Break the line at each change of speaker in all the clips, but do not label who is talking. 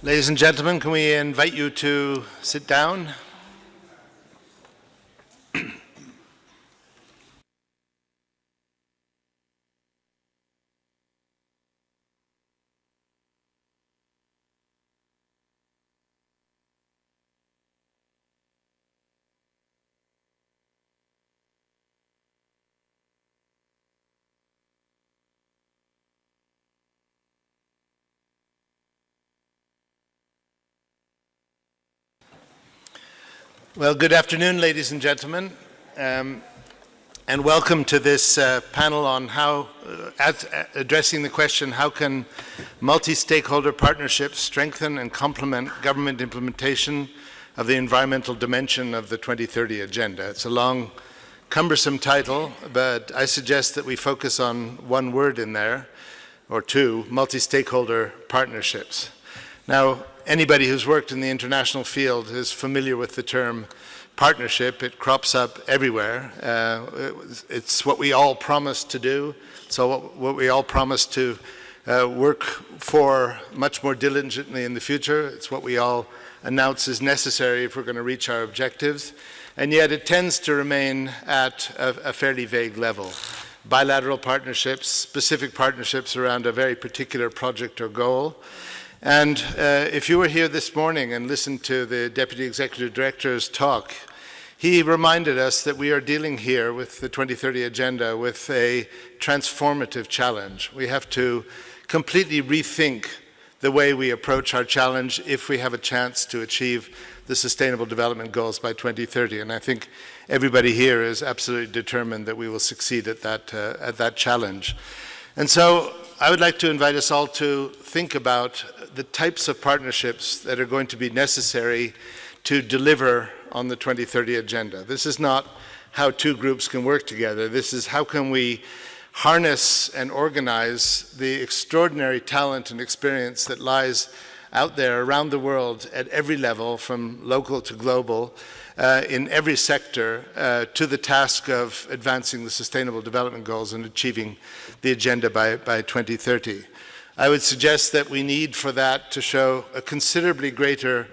Ladies and gentlemen, can we invite you to sit down? Well, good afternoon, ladies and gentlemen, and welcome to this panel on how, addressing the question, how can multi-stakeholder partnerships strengthen and complement government implementation of the environmental dimension of the 2030 Agenda? It's a long, cumbersome title, but I suggest that we focus on one word in there, or two, multi-stakeholder partnerships. Now, anybody who's worked in the international field is familiar with the term partnership. It crops up everywhere. It's what we all promise to do. So what we all promise to work for much more diligently in the future. It's what we all announce is necessary if we're going to reach our objectives. And yet it tends to remain at a fairly vague level. Bilateral partnerships, specific partnerships around a very particular project or goal. And if you were here this morning and listened to the Deputy Executive Director's talk, he reminded us that we are dealing here with the 2030 Agenda with a transformative challenge. We have to completely rethink the way we approach our challenge if we have a chance to achieve the Sustainable Development Goals by 2030. And I think everybody here is absolutely determined that we will succeed at that challenge. And so I would like to invite us all to think about the types of partnerships that are going to be necessary to deliver on the 2030 Agenda. This is not how two groups can work together. This is how can we harness and organize the extraordinary talent and experience that lies out there around the world at every level, from local to global, in every sector, to the task of advancing the Sustainable Development Goals and achieving the agenda by 2030. I would suggest that we need for that to show a considerably greater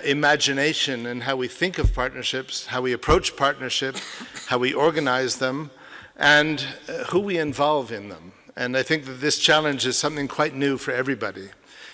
imagination in how we think of partnerships, how we approach partnerships, how we organize them, and who we involve in them. And I think that this challenge is something quite new for everybody.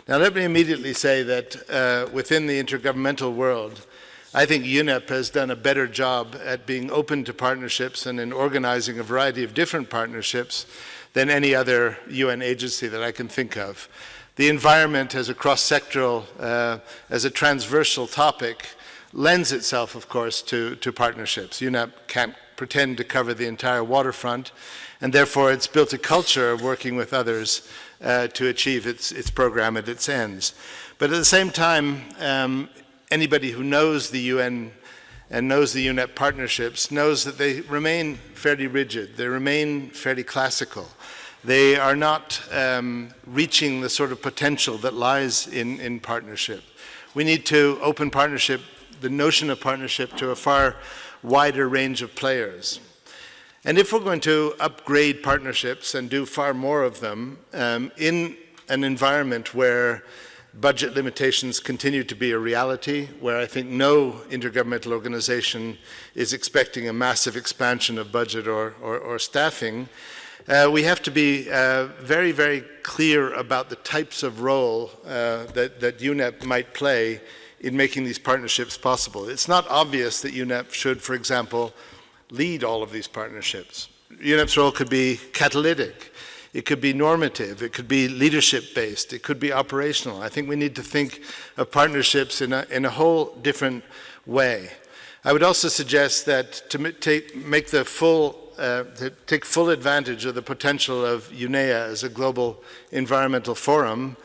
Now, let me immediately say that within the intergovernmental world, I think UNEP has done a better job at being open to partnerships and in organizing a variety of different partnerships than any other UN agency that I can think of. The environment as a cross-sectoral, as a transversal topic, lends itself, of course, to partnerships. UNEP can't pretend to cover the entire waterfront, and therefore it's built a culture of working with others to achieve its program at its ends. But at the same time, anybody who knows the UN and knows the UNEP partnerships knows that they remain fairly rigid. They remain fairly classical. They are not reaching the sort of potential that lies in partnership. We need to open partnership, the notion of partnership, to a far wider range of players. And if we're going to upgrade partnerships and do far more of them in an environment where budget limitations continue to be a reality, where I think no intergovernmental organization is expecting a massive expansion of budget or staffing, we have to be very, very clear about the types of role that UNEP might play in making these partnerships possible. It's not obvious that UNEP should, for example, lead all of these partnerships. UNEP's role could be catalytic. It could be normative, it could be leadership-based, it could be operational. I think we need to think of partnerships in a whole different way. I would also suggest that to take full advantage of the potential of UNEA as a global environmental forum,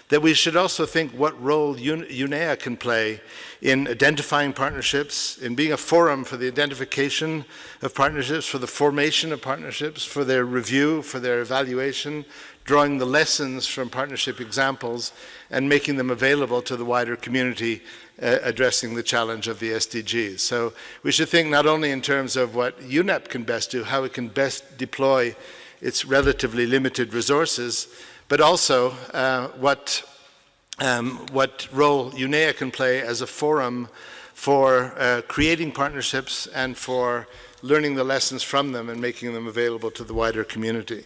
that we should also think what role UNEA can play in identifying partnerships, in being a forum for the identification of partnerships, for the formation of partnerships, for their review, for their evaluation, drawing the lessons from partnership examples and making them available to the wider community addressing the challenge of the SDGs. So we should think not only in terms of what UNEP can best do, how it can best deploy its relatively limited resources, but also what what role UNEA can play as a forum for creating partnerships and for learning the lessons from them and making them available to the wider community.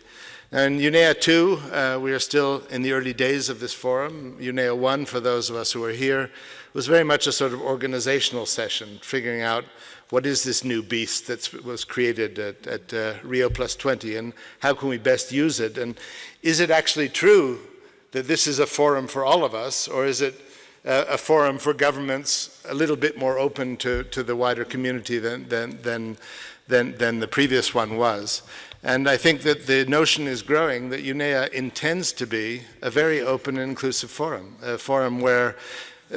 And UNEA 2, we are still in the early days of this forum. UNEA 1, for those of us who are here, was very much a sort of organizational session, figuring out what is this new beast that was created at Rio Plus 20 and how can we best use it? And is it actually true that this is a forum for all of us, or is it a forum for governments a little bit more open to the wider community than the previous one was? And I think that the notion is growing that UNEA intends to be a very open and inclusive forum, a forum where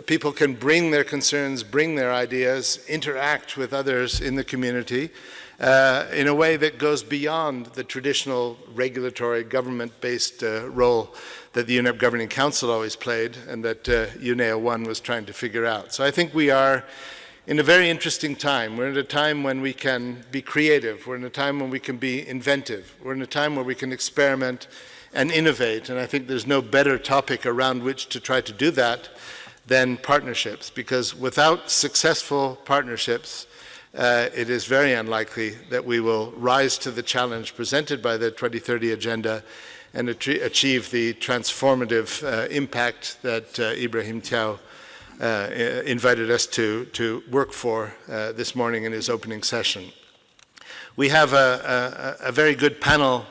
people can bring their concerns, bring their ideas, interact with others in the community in a way that goes beyond the traditional regulatory government-based role that the UNEP Governing Council always played and that UNEA 1 was trying to figure out. So I think we are in a very interesting time. We're in a time when we can be creative. We're in a time when we can be inventive. We're in a time where we can experiment and innovate. And I think there's no better topic around which to try to do that than partnerships, because without successful partnerships, it is very unlikely that we will rise to the challenge presented by the 2030 Agenda and achieve the transformative impact that Ibrahim Thiaw invited us to work for this morning in his opening session. We have a very good panel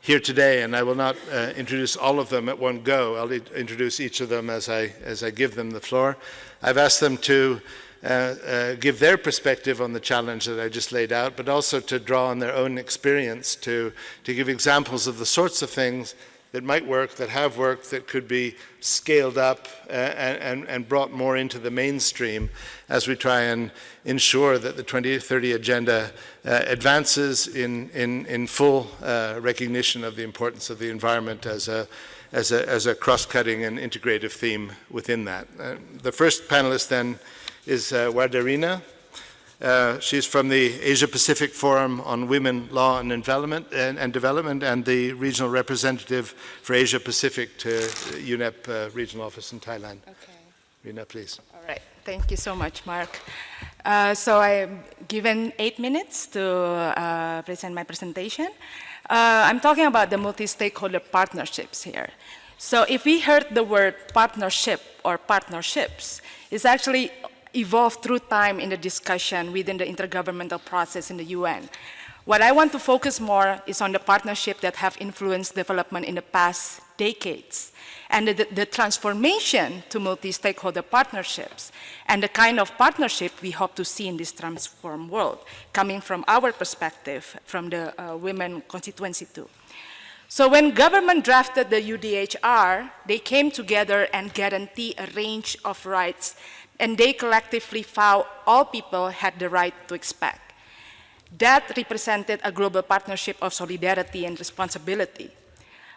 here today, and I will not introduce all of them at one go. I'll introduce each of them as I give them the floor. I've asked them to give their perspective on the challenge that I just laid out, but also to draw on their own experience to give examples of the sorts of things that might work, that have worked, that could be scaled up and brought more into the mainstream as we try and ensure that the 2030 Agenda advances in full recognition of the importance of the environment as a cross-cutting and integrative theme within that. The first panelist then is Wardarina. She's from the Asia-Pacific Forum on Women, Law and Development and the regional representative for Asia-Pacific to UNEP Regional Office in Thailand.
Okay.
Rina, please.
All right. Thank you so much, Mark. So I'm given 8 minutes to present my presentation. I'm talking about the multi-stakeholder partnerships here. So if we heard the word partnership or partnerships, it's actually evolved through time in the discussion within the intergovernmental process in the UN. What I want to focus more is on the partnership that have influenced development in the past decades and the transformation to multi-stakeholder partnerships and the kind of partnership we hope to see in this transformed world, coming from our perspective, from the women constituency too. So when government drafted the UDHR, they came together and guaranteed a range of rights, and they collectively found all people had the right to expect. That represented a global partnership of solidarity and responsibility.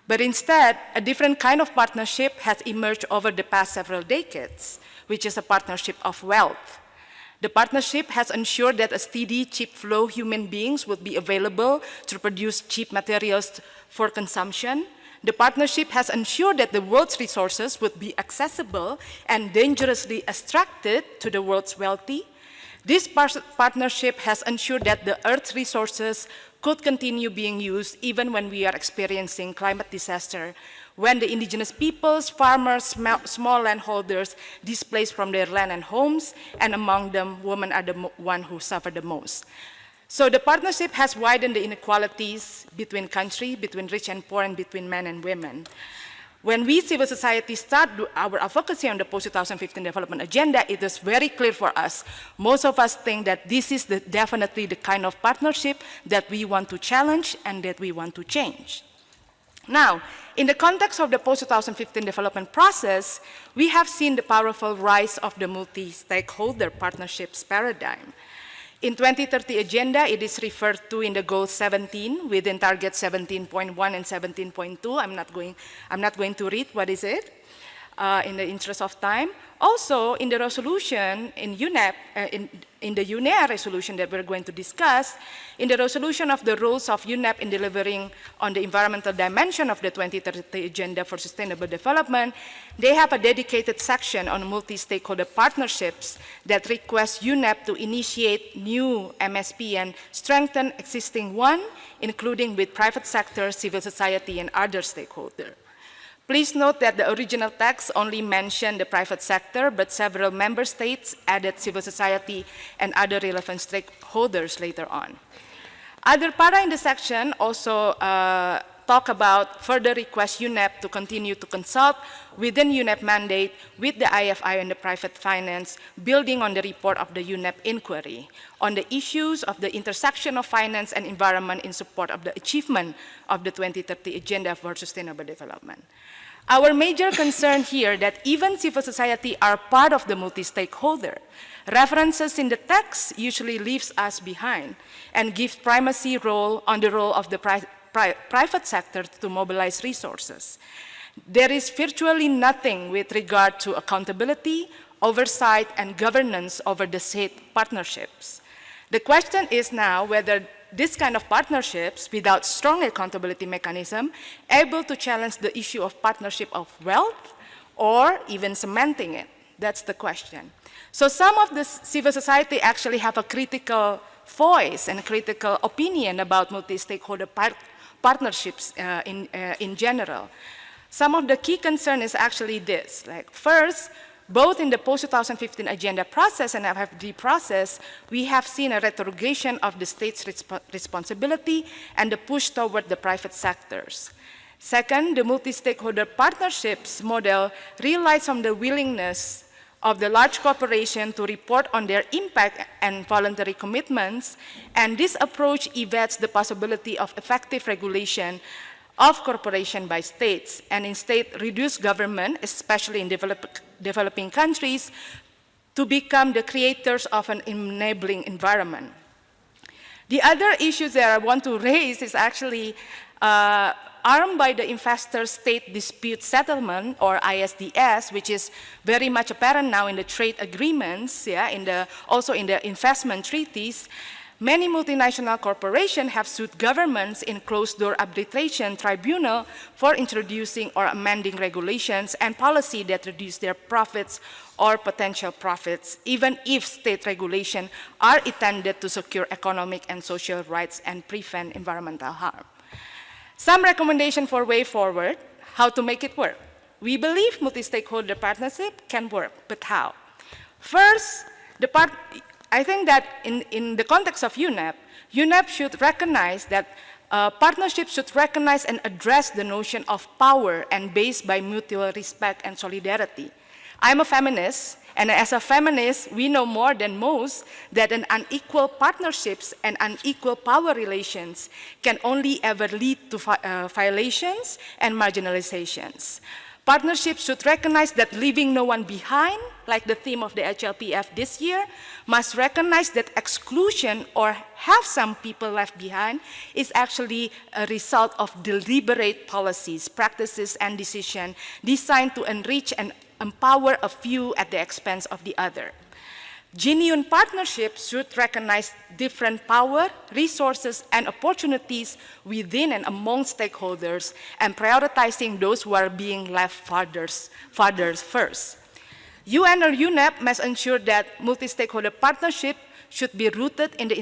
But instead, a different kind of partnership has emerged over the past several decades, which is a partnership of wealth. The partnership has ensured that a steady, cheap flow of human beings would be available to produce cheap materials for consumption. The partnership has ensured that the world's resources would be accessible and dangerously extracted to the world's wealthy. This partnership has ensured that the Earth's resources could continue being used even when we are experiencing climate disaster, when the indigenous peoples, farmers, small landholders displaced from their land and homes, and among them, women are the ones who suffer the most. So the partnership has widened the inequalities between countries, between rich and poor, and between men and women. When we, civil society, start our advocacy on the post-2015 development agenda, it is very clear for us. Most of us think that this is definitely the kind of partnership that we want to challenge and that we want to change. Now, in the context of the post-2015 development process, we have seen the powerful rise of the multi-stakeholder partnerships paradigm. In 2030 Agenda, it is referred to in the Goal 17 within Target 17.1 and 17.2. I'm not going to read what is it. in the interest of time. Also, in the resolution in UNEP, in the UNEA resolution that we're going to discuss, in the resolution of the roles of UNEP in delivering on the environmental dimension of the 2030 Agenda for Sustainable Development, they have a dedicated section on multi-stakeholder partnerships that requests UNEP to initiate new MSP and strengthen existing one, including with private sector, civil society, and other stakeholders. Please note that the original text only mentioned the private sector, but several member states added civil society and other relevant stakeholders later on. Other para in the section also talk about further request UNEP to continue to consult within UNEP mandate with the IFI and the private finance, building on the report of the UNEP inquiry on the issues of the intersection of finance and environment in support of the achievement of the 2030 Agenda for Sustainable Development. Our major concern here that even civil society are part of the multi-stakeholder. References in the text usually leaves us behind and gives primacy role on the role of the private sector to mobilize resources. There is virtually nothing with regard to accountability, oversight, and governance over the said partnerships. The question is now whether this kind of partnerships, without strong accountability mechanism, able to challenge the issue of partnership of wealth, or even cementing it. That's the question. So some of the civil society actually have a critical voice and a critical opinion about multi-stakeholder partnerships in general. Some of the key concern is actually this, like first, both in the post-2015 agenda process and FFD process, we have seen a retrogression of the state's responsibility and the push toward the private sectors. Second, the multi-stakeholder partnerships model relies on the willingness of the large corporation to report on their impact and voluntary commitments, and this approach evades the possibility of effective regulation of corporation by states, and instead reduce government, especially in developing countries, to become the creators of an enabling environment. The other issues that I want to raise is actually armed by the investor-state dispute settlement, or ISDS, which is very much apparent now in the trade agreements, also in the investment treaties. Many multinational corporations have sued governments in closed-door arbitration tribunal for introducing or amending regulations and policy that reduce their profits or potential profits, even if state regulations are intended to secure economic and social rights and prevent environmental harm. Some recommendation for way forward, how to make it work. We believe multi-stakeholder partnership can work, but how? First, I think that in the context of UNEP, UNEP should recognize that partnerships should recognize and address the notion of power and based by mutual respect and solidarity. I'm a feminist, and as a feminist, we know more than most that an unequal partnerships and unequal power relations can only ever lead to violations and marginalizations. Partnerships should recognize that leaving no one behind, like the theme of the HLPF this year, must recognize that exclusion or have some people left behind is actually a result of deliberate policies, practices, and decisions designed to enrich and empower a few at the expense of the other. Genuine partnerships should recognize different power, resources, and opportunities within and among stakeholders, and prioritizing those who are being left farther first. UN or UNEP must ensure that multi-stakeholder partnership should be rooted in the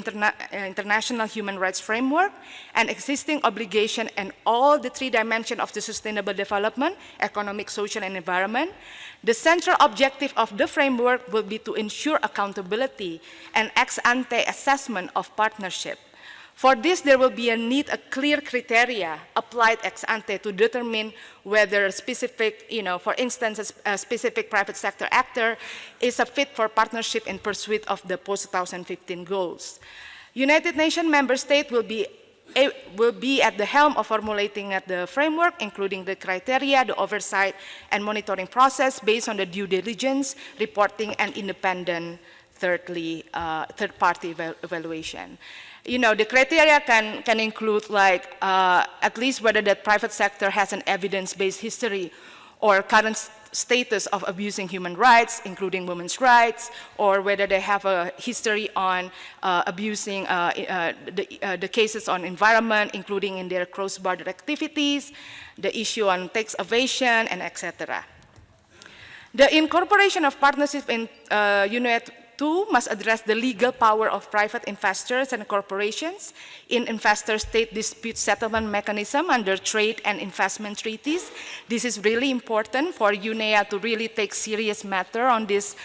international human rights framework and existing obligation and all the three dimensions of the sustainable development, economic, social, and environment. The central objective of the framework will be to ensure accountability and ex-ante assessment of partnership. For this, there will be a clear criteria applied ex-ante to determine whether a specific, for instance, a specific private sector actor is a fit for partnership in pursuit of the post-2015 goals. United Nations member states will be at the helm of formulating the framework, including the criteria, the oversight, and monitoring process based on the due diligence, reporting, and independent third-party evaluation. The criteria can include at least whether the private sector has an evidence-based history or current status of abusing human rights, including women's rights, or whether they have a history on abusing the cases on environment, including in their cross-border activities, the issue on tax evasion, and etc. The incorporation of partnership in UNED 2 must address the legal power of private investors and corporations in investor-state dispute settlement mechanism under trade and investment treaties. This is really important for UNEA to really take serious matter on these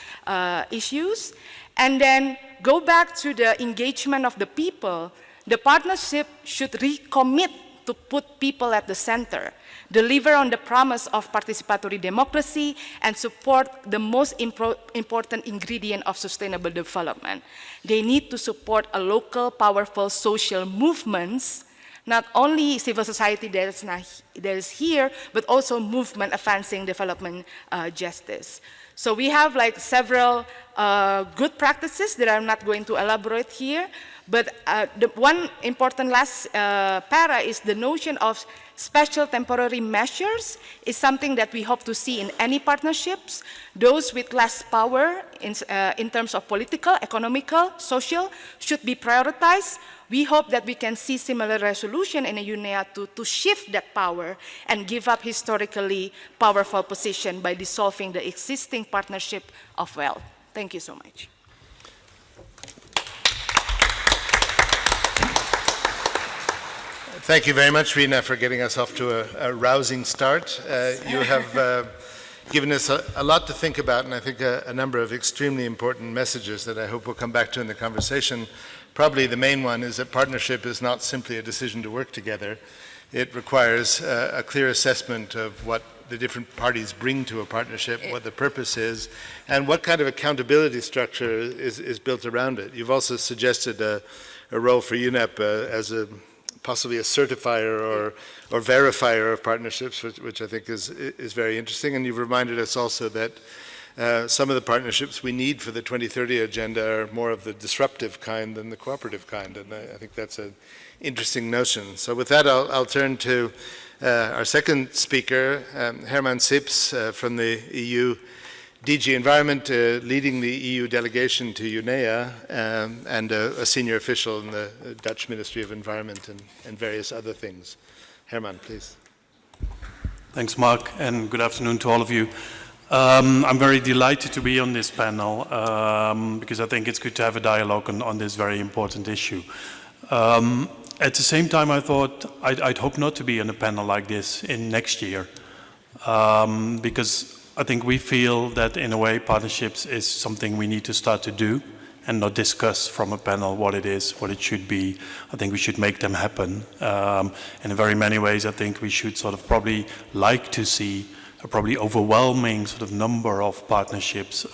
issues. And then go back to the engagement of the people. The partnership should recommit to put people at the center, deliver on the promise of participatory democracy, and support the most important ingredient of sustainable development. They need to support a local, powerful social movements, not only civil society that is here, but also movement advancing development justice. So we have like several good practices that I'm not going to elaborate here, but the one important last para is the notion of special temporary measures is something that we hope to see in any partnerships. Those with less power in terms of political, economical, social should be prioritized. We hope that we can see similar resolution in a UNEA to shift that power and give up historically powerful position by dissolving the existing partnership of wealth. Thank you so much.
Thank you very much, Rina, for getting us off to a rousing start. You have given us a lot to think about, and I think a number of extremely important messages that I hope we'll come back to in the conversation. Probably the main one is that partnership is not simply a decision to work together. It requires a clear assessment of what the different parties bring to a partnership, what the purpose is, and what kind of accountability structure is built around it. You've also suggested a role for UNEP as possibly a certifier or verifier of partnerships, which I think is very interesting. And you've reminded us also that some of the partnerships we need for the 2030 agenda are more of the disruptive kind than the cooperative kind, and I think that's an interesting notion. So with that, I'll turn to our second speaker, Herman Sips from the EU DG Environment, leading the EU delegation to UNEA, and a senior official in the Dutch Ministry of Environment and various other things. Herman, please.
Thanks, Mark, and good afternoon to all of you. I'm very delighted to be on this panel because I think it's good to have a dialogue on this very important issue. At the same time, I thought I'd hope not to be on a panel like this in next year because I think we feel that in a way partnerships is something we need to start to do and not discuss from a panel what it is, what it should be. I think we should make them happen. In very many ways, I think we should sort of probably like to see a probably overwhelming sort of number of partnerships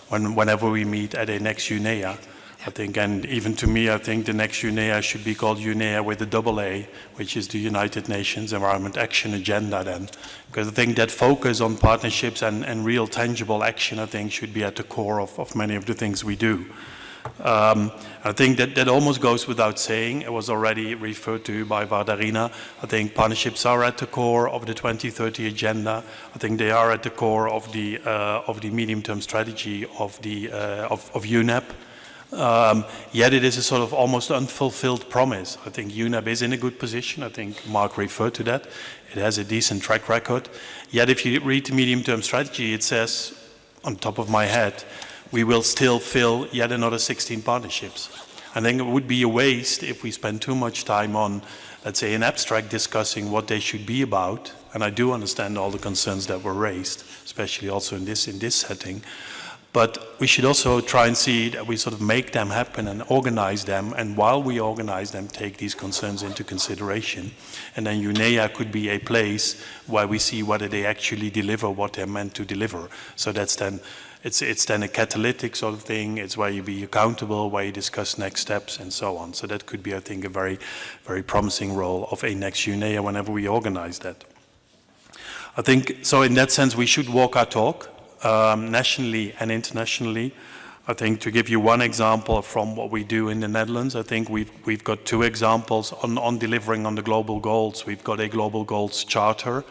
whenever we meet at a next UNEA. I think, and even to me, I think the next UNEA should be called UNEA with a double A, which is the United Nations Environment Action Agenda then. Because I think that focus on partnerships and real tangible action, I think, should be at the core of many of the things we do. I think that almost goes without saying. It was already referred to by Vardarina. I think partnerships are at the core of the 2030 agenda. I think they are at the core of the medium-term strategy of UNEP. Yet it is a sort of almost unfulfilled promise. I think UNEP is in a good position. I think Mark referred to that. It has a decent track record. Yet if you read the medium-term strategy, it says, on top of my head, we will still fill yet another 16 partnerships. I think it would be a waste if we spend too much time on, let's say, in abstract discussing what they should be about. And I do understand all the concerns that were raised, especially also in this setting. But we should also try and see that we sort of make them happen and organize them, and while we organize them, take these concerns into consideration. And then UNEA could be a place where we see whether they actually deliver what they're meant to deliver. So that's then, it's then a catalytic sort of thing. It's where you be accountable, where you discuss next steps and so on. So that could be, I think, a very, very promising role of a next UNEA whenever we organize that. I think, so in that sense, we should walk our talk. Nationally and internationally. I think to give you one example from what we do in the Netherlands, I think we've got two examples on delivering on the global goals. We've got a global goals charter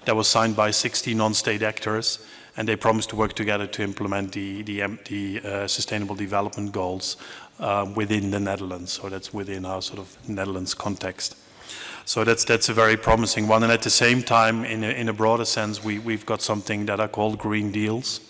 that was signed by 60 non-state actors, and they promised to work together to implement the Sustainable Development Goals within the Netherlands. So that's within our sort of Netherlands context. So that's a very promising one. And at the same time, in a broader sense, we've got something that are called Green Deals.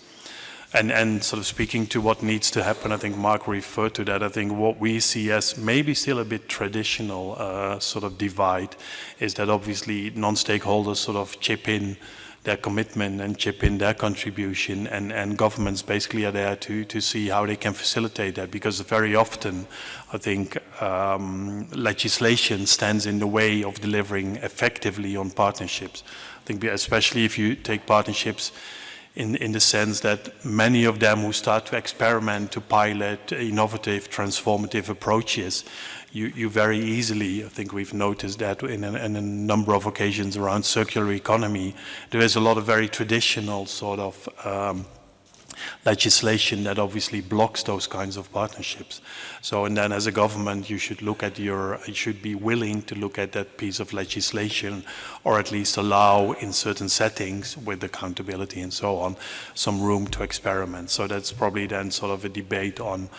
And sort of speaking to what needs to happen, I think Mark referred to that. I think what we see as maybe still a bit traditional sort of divide is that obviously non-stakeholders sort of chip in their commitment and chip in their contribution, and governments basically are there to see how they can facilitate that, because very often I think legislation stands in the way of delivering effectively on partnerships. I think especially if you take partnerships in the sense that many of them who start to experiment, to pilot innovative, transformative approaches, you very easily, I think we've noticed that in a number of occasions around circular economy, there is a lot of very traditional sort of legislation that obviously blocks those kinds of partnerships. So, and then as a government, you should look at you should be willing to look at that piece of legislation, or at least allow in certain settings with accountability and so on, some room to experiment. So that's probably then sort of a debate on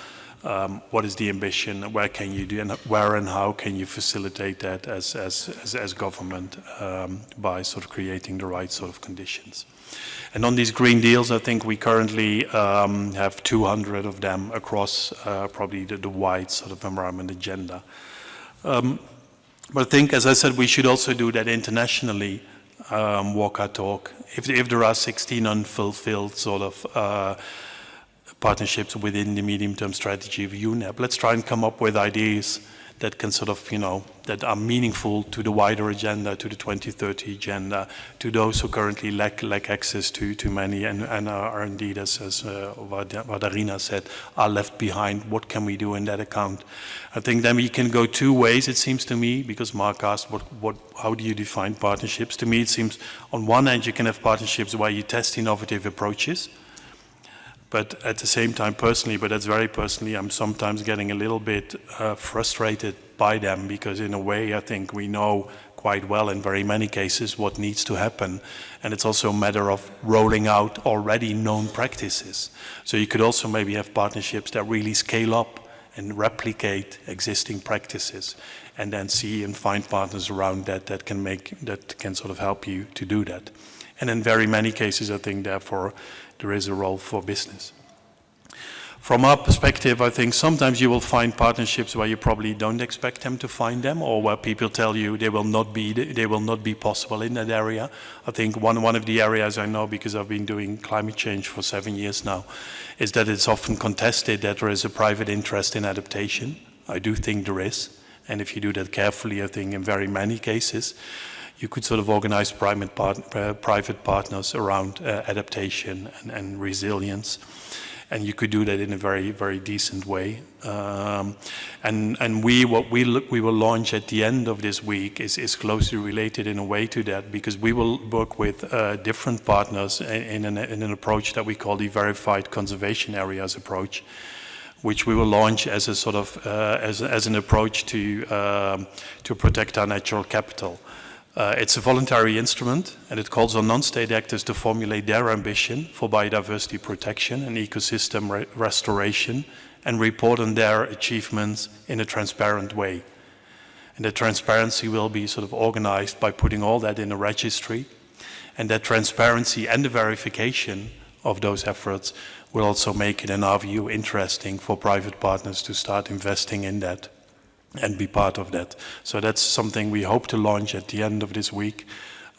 what is the ambition, where can you do, and where and how can you facilitate that as government by sort of creating the right sort of conditions. And on these green deals, I think we currently have 200 of them across probably the wide sort of environment agenda. But I think, as I said, we should also do that internationally, walk our talk. If there are 16 unfulfilled sort of partnerships within the medium-term strategy of UNEP, let's try and come up with ideas that can sort of, that are meaningful to the wider agenda, to the 2030 agenda, to those who currently lack access to many and are indeed, as Vadarina said, are left behind. What can we do in that account? I think then we can go two ways, it seems to me, because Mark asked how do you define partnerships? To me, it seems on one end you can have partnerships where you test innovative approaches, but at the same time, personally, but that's very personally, I'm sometimes getting a little bit frustrated by them, because in a way I think we know quite well in very many cases what needs to happen, and it's also a matter of rolling out already known practices. So you could also maybe have partnerships that really scale up and replicate existing practices, and then see and find partners around that can sort of help you to do that. And in very many cases, I think therefore there is a role for business. From our perspective, I think sometimes you will find partnerships where you probably don't expect them to find them, or where people tell you they will not be possible in that area. I think one of the areas I know, because I've been doing climate change for 7 years now, is that it's often contested that there is a private interest in adaptation. I do think there is, and if you do that carefully, I think in very many cases, you could sort of organize private partners around adaptation and resilience, and you could do that in a very, very decent way. And what we will launch at the end of this week is closely related in a way to that, because we will work with different partners in an approach that we call the Verified Conservation Areas approach, which we will launch as a sort of as an approach to protect our natural capital. It's a voluntary instrument, and it calls on non-state actors to formulate their ambition for biodiversity protection and ecosystem restoration, and report on their achievements in a transparent way. And the transparency will be sort of organized by putting all that in a registry, and that transparency and the verification of those efforts will also make it, in our view, interesting for private partners to start investing in that and be part of that. So that's something we hope to launch at the end of this week,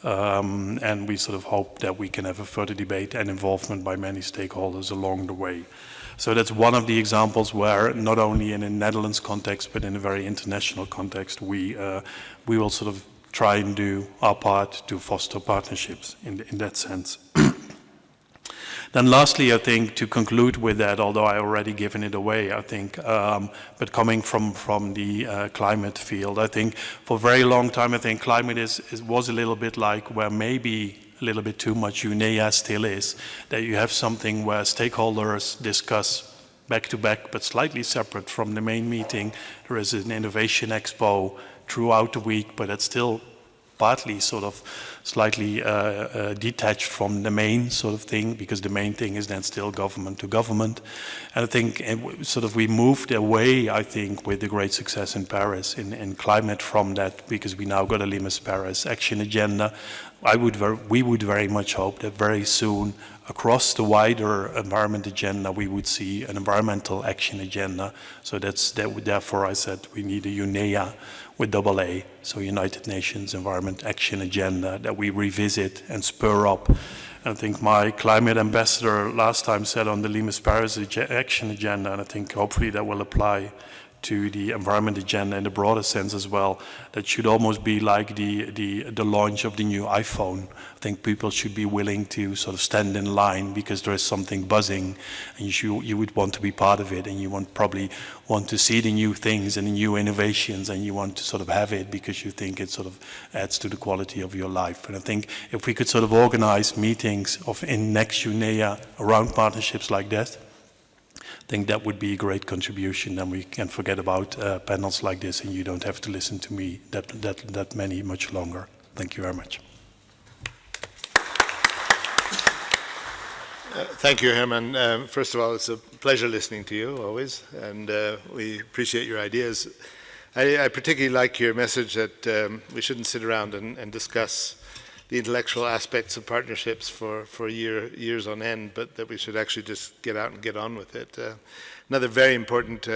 and we sort of hope that we can have a further debate and involvement by many stakeholders along the way. So that's one of the examples where, not only in a Netherlands context, but in a very international context, we will sort of try and do our part to foster partnerships in that sense. Then lastly, I think, to conclude with that, although I already given it away, I think, but coming from the climate field, I think for a very long time, I think climate was a little bit like where maybe a little bit too much UNEA still is, that you have something where stakeholders discuss back to back, but slightly separate from the main meeting. There is an innovation expo throughout the week, but it's still partly sort of slightly detached from the main sort of thing, because the main thing is then still government to government. And I think sort of we moved away, I think, with the great success in Paris in climate from that, because we now got a Paris action agenda. We would very much hope that very soon, across the wider environment agenda, we would see an environmental action agenda. So therefore I said we need a UNEA with AA, so United Nations Environment Action Agenda, that we revisit and spur up. And I think my climate ambassador last time said on the Paris Action Agenda, and I think hopefully that will apply to the environment agenda in the broader sense as well, that should almost be like the launch of the new iPhone. I think people should be willing to sort of stand in line because there is something buzzing, and you would want to be part of it, and you probably want to see the new things and the new innovations, and you want to sort of have it because you think it sort of adds to the quality of your life. And I think if we could sort of organize meetings in next UNEA around partnerships like that, I think that would be a great contribution. Then we can forget about panels like this, and you don't have to listen to me that many much longer. Thank you very much.
Thank you, Herman. First of all, it's a pleasure listening to you always, and we appreciate your ideas. I particularly like your message that we shouldn't sit around and discuss the intellectual aspects of partnerships for years on end, but that we should actually just get out and get on with it. Another very important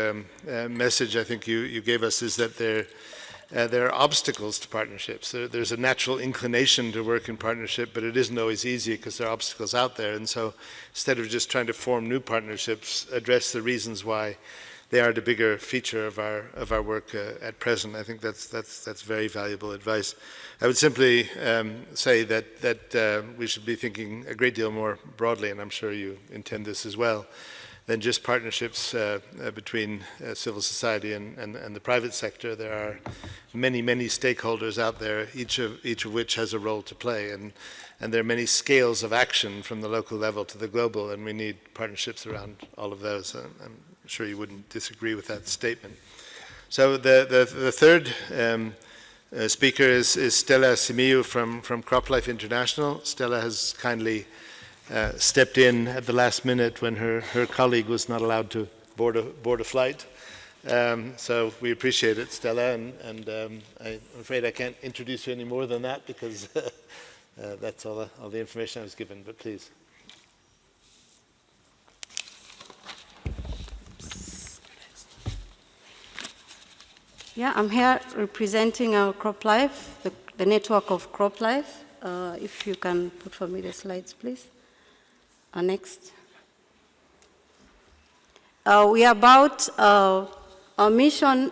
message I think you gave us is that there are obstacles to partnerships. There's a natural inclination to work in partnership, but it isn't always easy because there are obstacles out there. And so instead of just trying to form new partnerships, address the reasons why they are the bigger feature of our work at present. I think that's very valuable advice. I would simply say that we should be thinking a great deal more broadly, and I'm sure you intend this as well, than just partnerships between civil society and the private sector. There are many stakeholders out there, each of which has a role to play, and there are many scales of action from the local level to the global, and we need partnerships around all of those. I'm sure you wouldn't disagree with that statement. So the third speaker is Stella Simiu from CropLife International. Stella has kindly stepped in at the last minute when her colleague was not allowed to board a flight. So we appreciate it, Stella, and I'm afraid I can't introduce you any more than that because that's all the information I was given, but please.
Yeah, I'm here representing our CropLife, the network of CropLife. If you can put for me the slides, please. Next. We are about, our mission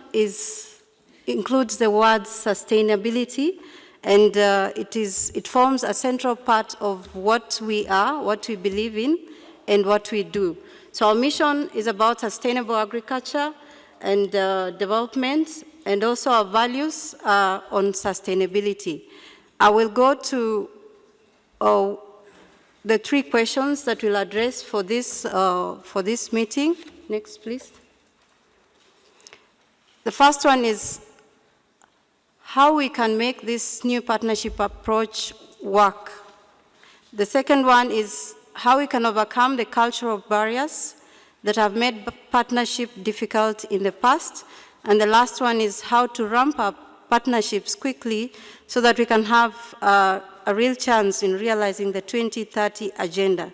includes the word sustainability, and it forms a central part of what we are, what we believe in, and what we do. So our mission is about sustainable agriculture and development, and also our values on sustainability. I will go to the three questions that we'll address for this meeting. Next, please. The first one is how we can make this new partnership approach work. The second one is how we can overcome the cultural barriers that have made partnership difficult in the past. And the last one is how to ramp up partnerships quickly so that we can have a real chance in realizing the 2030 agenda.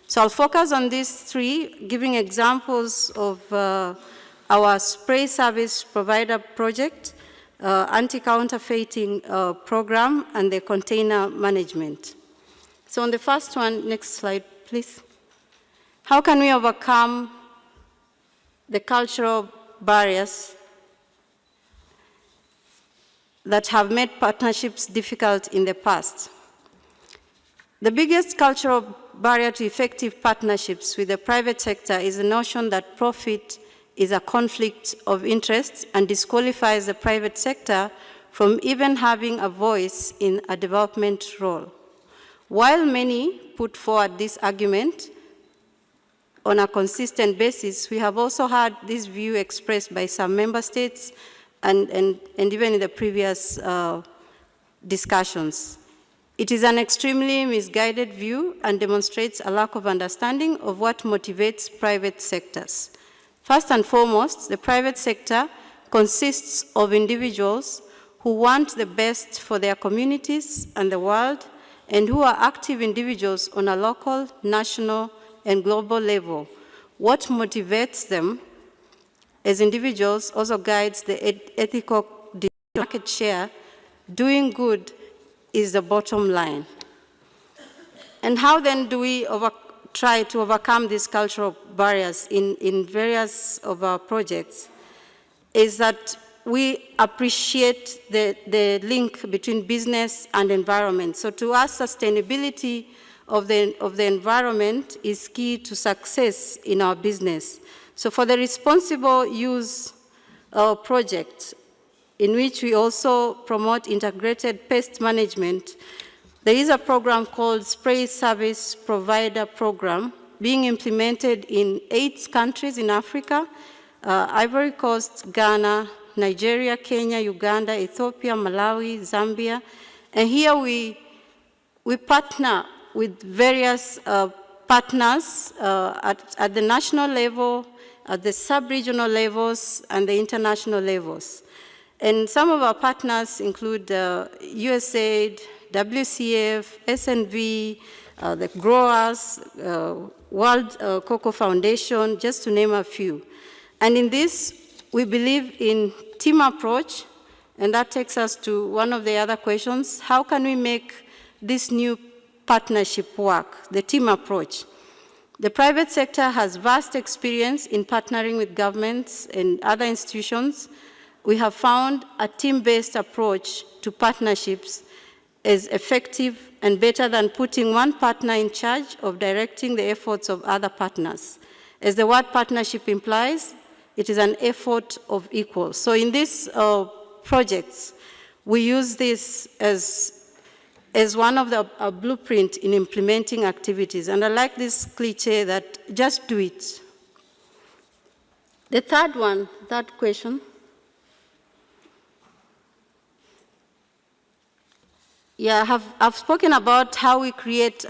So I'll focus on these three, giving examples of our spray service provider project, anti-counterfeiting program, and the container management. So on the first one, next slide, please. How can we overcome the cultural barriers that have made partnerships difficult in the past? The biggest cultural barrier to effective partnerships with the private sector is the notion that profit is a conflict of interest and disqualifies the private sector from even having a voice in a development role. While many put forward this argument on a consistent basis, we have also had this view expressed by some member states and even in the previous discussions. It is an extremely misguided view and demonstrates a lack of understanding of what motivates private sectors. First and foremost, the private sector consists of individuals who want the best for their communities and the world, and who are active individuals on a local, national, and global level. What motivates them as individuals also guides the ethical market share. Doing good is the bottom line. And how then do we try to overcome these cultural barriers in various of our projects? Is that we appreciate the link between business and environment. So to us, sustainability of the environment is key to success in our business. So for the responsible use project, in which we also promote integrated pest management, there is a program called Spray Service Provider Program being implemented in 8 countries in Africa, Ivory Coast, Ghana, Nigeria, Kenya, Uganda, Ethiopia, Malawi, Zambia. And here we partner with various partners at the national level, at the sub-regional levels, and the international levels. And some of our partners include USAID, WCF, SNV, the Growers, World Cocoa Foundation, just to name a few. And in this, we believe in team approach, and that takes us to one of the other questions. How can we make this new partnership work, the team approach? The private sector has vast experience in partnering with governments and other institutions. We have found a team-based approach to partnerships is effective and better than putting one partner in charge of directing the efforts of other partners. As the word partnership implies, it is an effort of equals. So in these projects, we use this as one of the blueprint in implementing activities. And I like this cliche that just do it. The third question. Yeah, I've spoken about how we create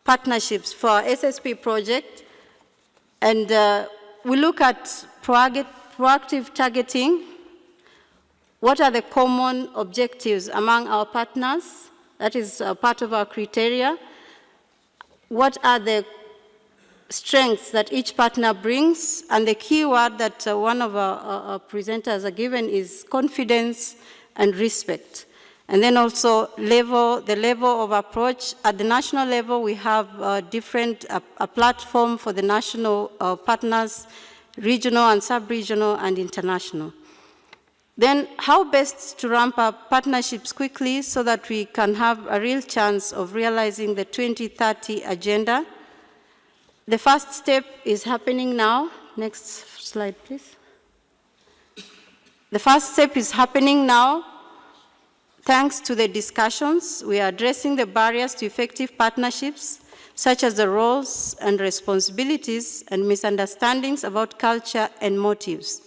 partnerships for our SSP project. And we look at proactive targeting. What are the common objectives among our partners? That is part of our criteria. What are the strengths that each partner brings? And the key word that one of our presenters are given is confidence and respect. And then also the level of approach. At the national level, we have a platform for the national partners, regional and sub-regional and international. Then how best to ramp up partnerships quickly so that we can have a real chance of realizing the 2030 agenda? The first step is happening now. Next slide, please. The first step is happening now. Thanks to the discussions, we are addressing the barriers to effective partnerships, such as the roles and responsibilities and misunderstandings about culture and motives.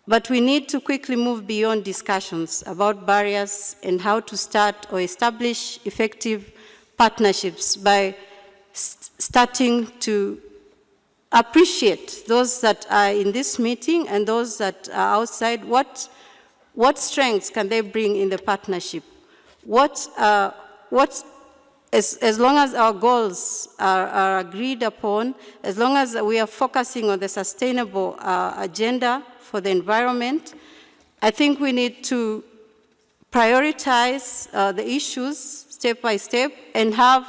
But we need to quickly move beyond discussions about barriers and how to start or establish effective partnerships by starting to appreciate those that are in this meeting and those that are outside. What strengths can they bring in the partnership? As long as our goals are agreed upon, as long as we are focusing on the sustainable agenda for the environment, I think we need to prioritize the issues step by step and have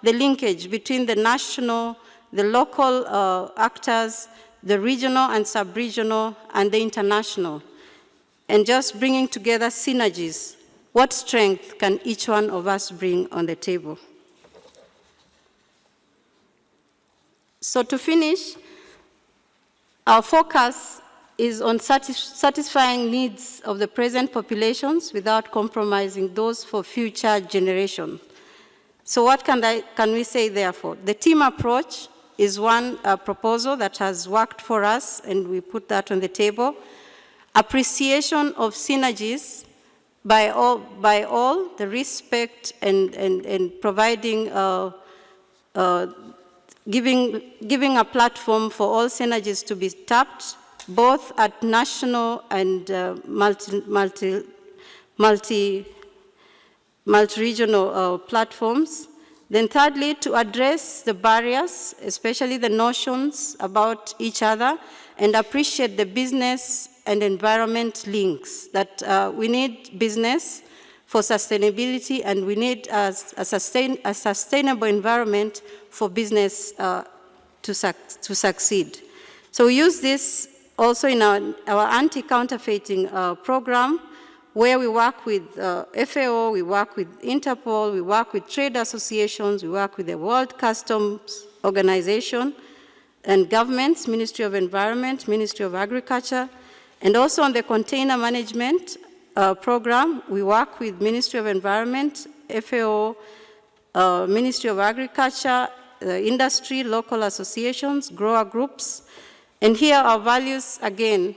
the linkage between the national, the local actors, the regional and sub-regional, and the international. And just bringing together synergies. What strength can each one of us bring on the table? So to finish, our focus is on satisfying needs of the present populations without compromising those for future generations. So what can we say therefore? The team approach is one proposal that has worked for us, and we put that on the table. Appreciation of synergies by all the respect and providing, giving a platform for all synergies to be tapped, both at national and multi-regional platforms. Then thirdly, to address the barriers, especially the notions about each other, and appreciate the business and environment links, that we need business for sustainability, and we need a sustainable environment for business to succeed. So we use this also in our anti-counterfeiting program, where we work with FAO, we work with Interpol, we work with trade associations, we work with the World Customs Organization and governments, Ministry of Environment, Ministry of Agriculture, and also on the container management program, we work with Ministry of Environment, FAO, Ministry of Agriculture, industry, local associations, grower groups. And here our values, again,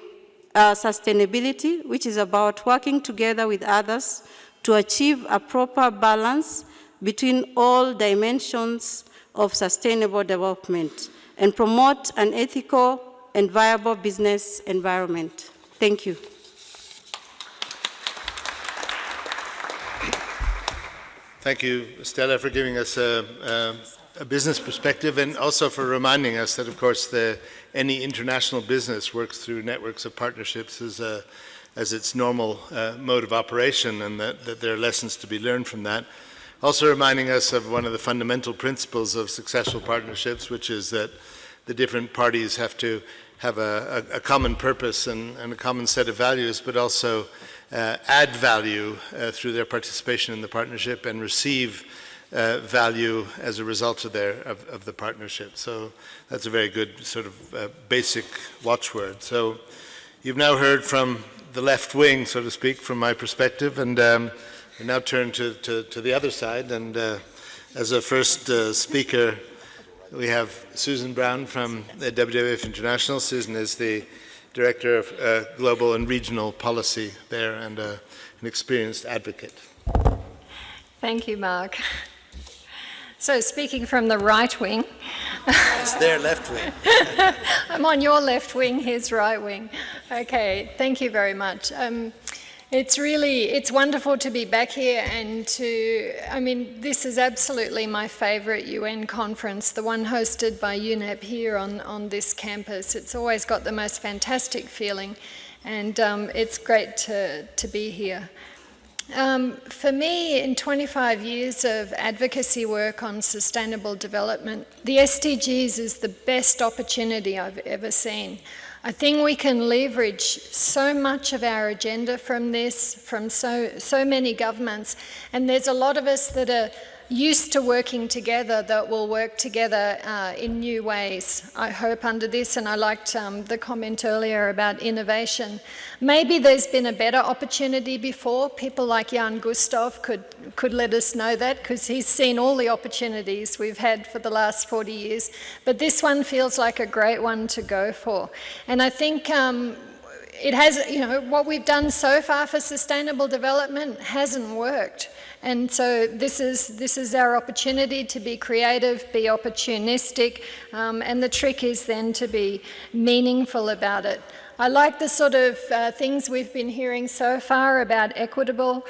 sustainability, which is about working together with others to achieve a proper balance between all dimensions of sustainable development and promote an ethical and viable business environment. Thank you.
Thank you, Stella, for giving us a business perspective, and also for reminding us that, of course, any international business works through networks of partnerships as its normal mode of operation, and that there are lessons to be learned from that. Also reminding us of one of the fundamental principles of successful partnerships, which is that the different parties have to have a common purpose and a common set of values, but also add value through their participation in the partnership and receive value as a result of the partnership. So that's a very good sort of basic watchword. So you've now heard from the left wing, so to speak, from my perspective, and we now turn to the other side. And as a first speaker, we have Susan Brown from the WWF International. Susan is the Director of Global and Regional Policy there, and an experienced advocate.
Thank you, Mark. So speaking from the right wing.
It's their left wing.
I'm on your left wing, his right wing. Okay, thank you very much. It's wonderful to be back here and this is absolutely my favourite UN conference, the one hosted by UNEP here on this campus. It's always got the most fantastic feeling, and it's great to be here. For me, in 25 years of advocacy work on sustainable development, the SDGs is the best opportunity I've ever seen. I think we can leverage so much of our agenda from this, from so many governments, and there's a lot of us that are used to working together that will work together in new ways, I hope, under this. And I liked the comment earlier about innovation. Maybe there's been a better opportunity before. People like Jan Gustav could let us know that, because he's seen all the opportunities we've had for the last 40 years. But this one feels like a great one to go for. And I think it has, what we've done so far for sustainable development hasn't worked. And so this is our opportunity to be creative, be opportunistic, and the trick is then to be meaningful about it. I like the sort of things we've been hearing so far about equitable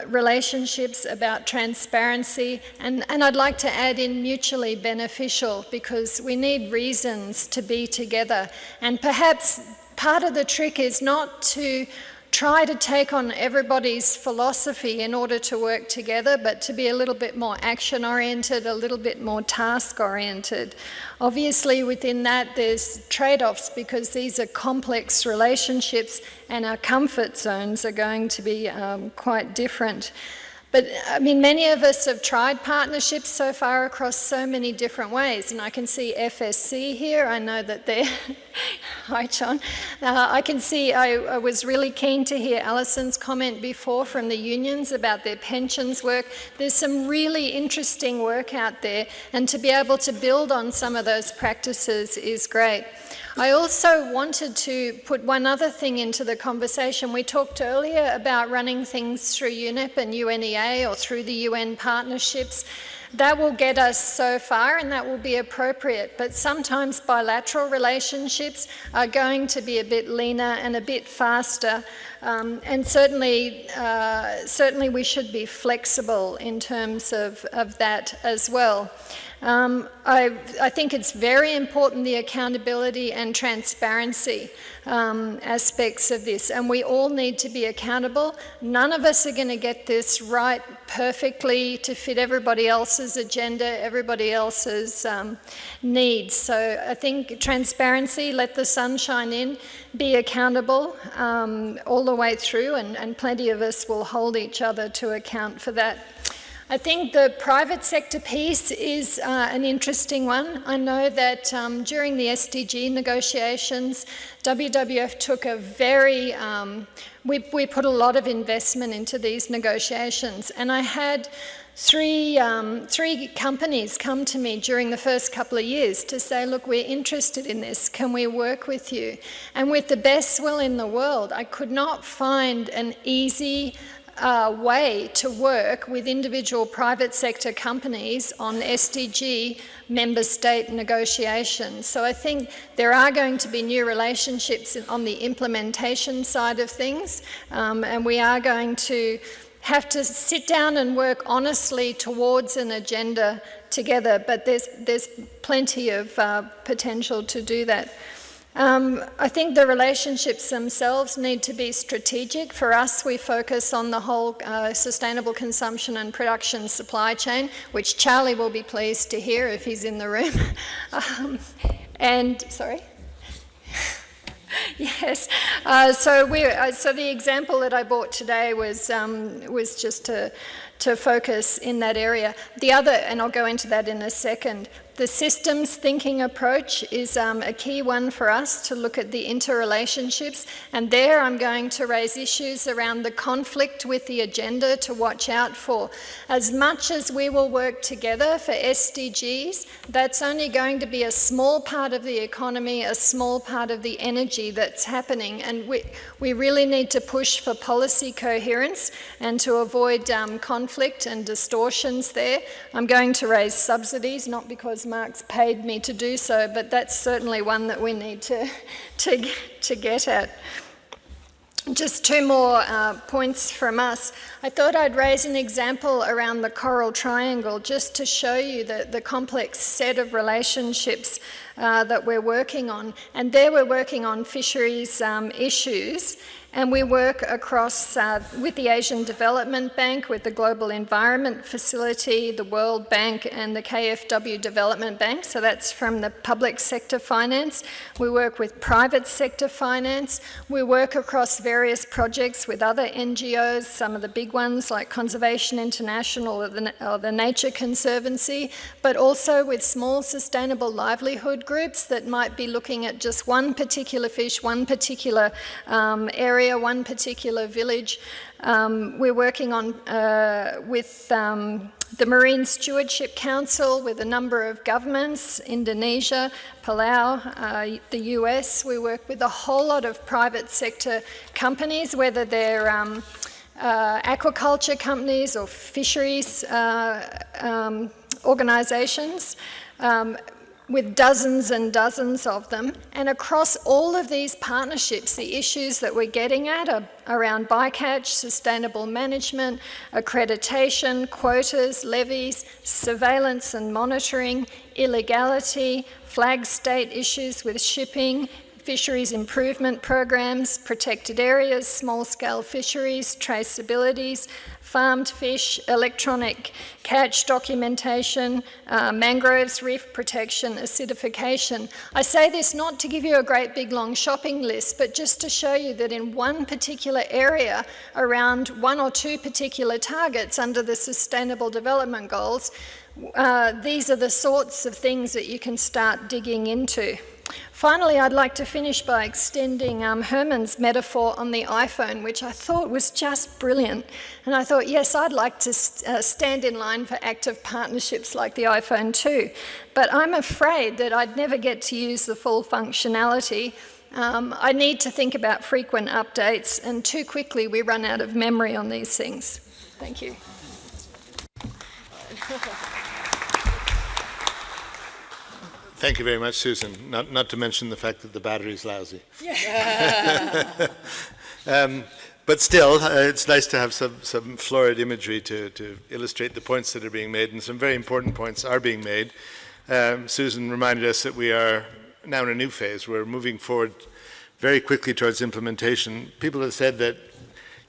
relationships, about transparency, and I'd like to add in mutually beneficial, because we need reasons to be together. And perhaps part of the trick is not to try to take on everybody's philosophy in order to work together, but to be a little bit more action-oriented, a little bit more task-oriented. Obviously, within that, there's trade-offs, because these are complex relationships and our comfort zones are going to be quite different. But many of us have tried partnerships so far across so many different ways, and I can see FSC here. I know that they're Hi, John. I can see, I was really keen to hear Alison's comment before from the unions about their pensions work. There's some really interesting work out there, and to be able to build on some of those practices is great. I also wanted to put one other thing into the conversation. We talked earlier about running things through UNEP and UNEA or through the UN partnerships. That will get us so far and that will be appropriate, but sometimes bilateral relationships are going to be a bit leaner and a bit faster, and certainly we should be flexible in terms of that as well. I think it's very important, the accountability and transparency aspects of this, and we all need to be accountable. None of us are going to get this right perfectly to fit everybody else's agenda, everybody else's needs. So I think transparency, let the sun shine in, be accountable all the way through, and plenty of us will hold each other to account for that. I think the private sector piece is an interesting one. I know that during the SDG negotiations, WWF took a very, we put a lot of investment into these negotiations, and I had three companies come to me during the first couple of years to say, look, we're interested in this, can we work with you? And with the best will in the world, I could not find an easy way to work with individual private sector companies on SDG member state negotiations. So I think there are going to be new relationships on the implementation side of things, and we are going to have to sit down and work honestly towards an agenda together, but there's plenty of potential to do that. I think the relationships themselves need to be strategic. For us, we focus on the whole sustainable consumption and production supply chain, which Charlie will be pleased to hear if he's in the room. Sorry? Yes. So the example that I brought today was just to focus in that area. The other, and I'll go into that in a second, the systems thinking approach is a key one for us to look at the interrelationships, and there I'm going to raise issues around the conflict with the agenda to watch out for. As much as we will work together for SDGs, that's only going to be a small part of the economy, a small part of the energy that's happening, and we really need to push for policy coherence and to avoid conflict and distortions there. I'm going to raise subsidies, not because Mark's paid me to do so, but that's certainly one that we need to get at. Just two more points from us. I thought I'd raise an example around the Coral Triangle just to show you the complex set of relationships that we're working on. And there we're working on fisheries issues, and we work across with the Asian Development Bank, with the Global Environment Facility, the World Bank and the KfW Development Bank, so that's from the public sector finance. We work with private sector finance. We work across various projects with other NGOs, some of the big ones like Conservation International or the Nature Conservancy, but also with small sustainable livelihood groups that might be looking at just one particular fish, one particular area, one particular village. We're working on with the Marine Stewardship Council, with a number of governments, Indonesia, Palau, the US. We work with a whole lot of private sector companies, whether they're aquaculture companies or fisheries organisations, with dozens and dozens of them. And across all of these partnerships, the issues that we're getting at are around bycatch, sustainable management, accreditation, quotas, levies, surveillance and monitoring, illegality, flag state issues with shipping, fisheries improvement programs, protected areas, small-scale fisheries, traceabilities, farmed fish, electronic catch documentation, mangroves, reef protection, acidification. I say this not to give you a great big long shopping list, but just to show you that in one particular area, around one or two particular targets under the Sustainable Development Goals, these are the sorts of things that you can start digging into. Finally, I'd like to finish by extending Herman's metaphor on the iPhone, which I thought was just brilliant. And I thought, yes, I'd like to stand in line for active partnerships like the iPhone too. But I'm afraid that I'd never get to use the full functionality. I need to think about frequent updates, and too quickly we run out of memory on these things. Thank you.
Thank you very much, Susan. Not to mention the fact that the battery's lousy. But still, it's nice to have some florid imagery to illustrate the points that are being made, and some very important points are being made. Susan reminded us that we are now in a new phase. We're moving forward very quickly towards implementation. People have said that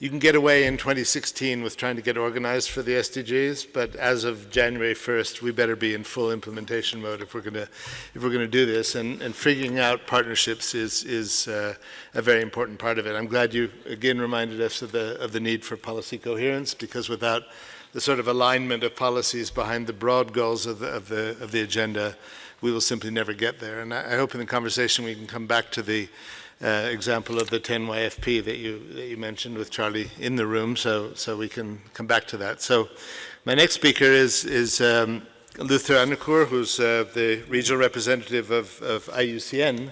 you can get away in 2016 with trying to get organized for the SDGs, but as of January 1st, we better be in full implementation mode if we're going to do this. And figuring out partnerships is a very important part of it. I'm glad you again reminded us of the need for policy coherence, because without the sort of alignment of policies behind the broad goals of the agenda, we will simply never get there. And I hope in the conversation we can come back to the example of the 10 YFP that you mentioned with Charlie in the room, so we can come back to that. So my next speaker is Luther Annecourt, who's the regional representative of IUCN.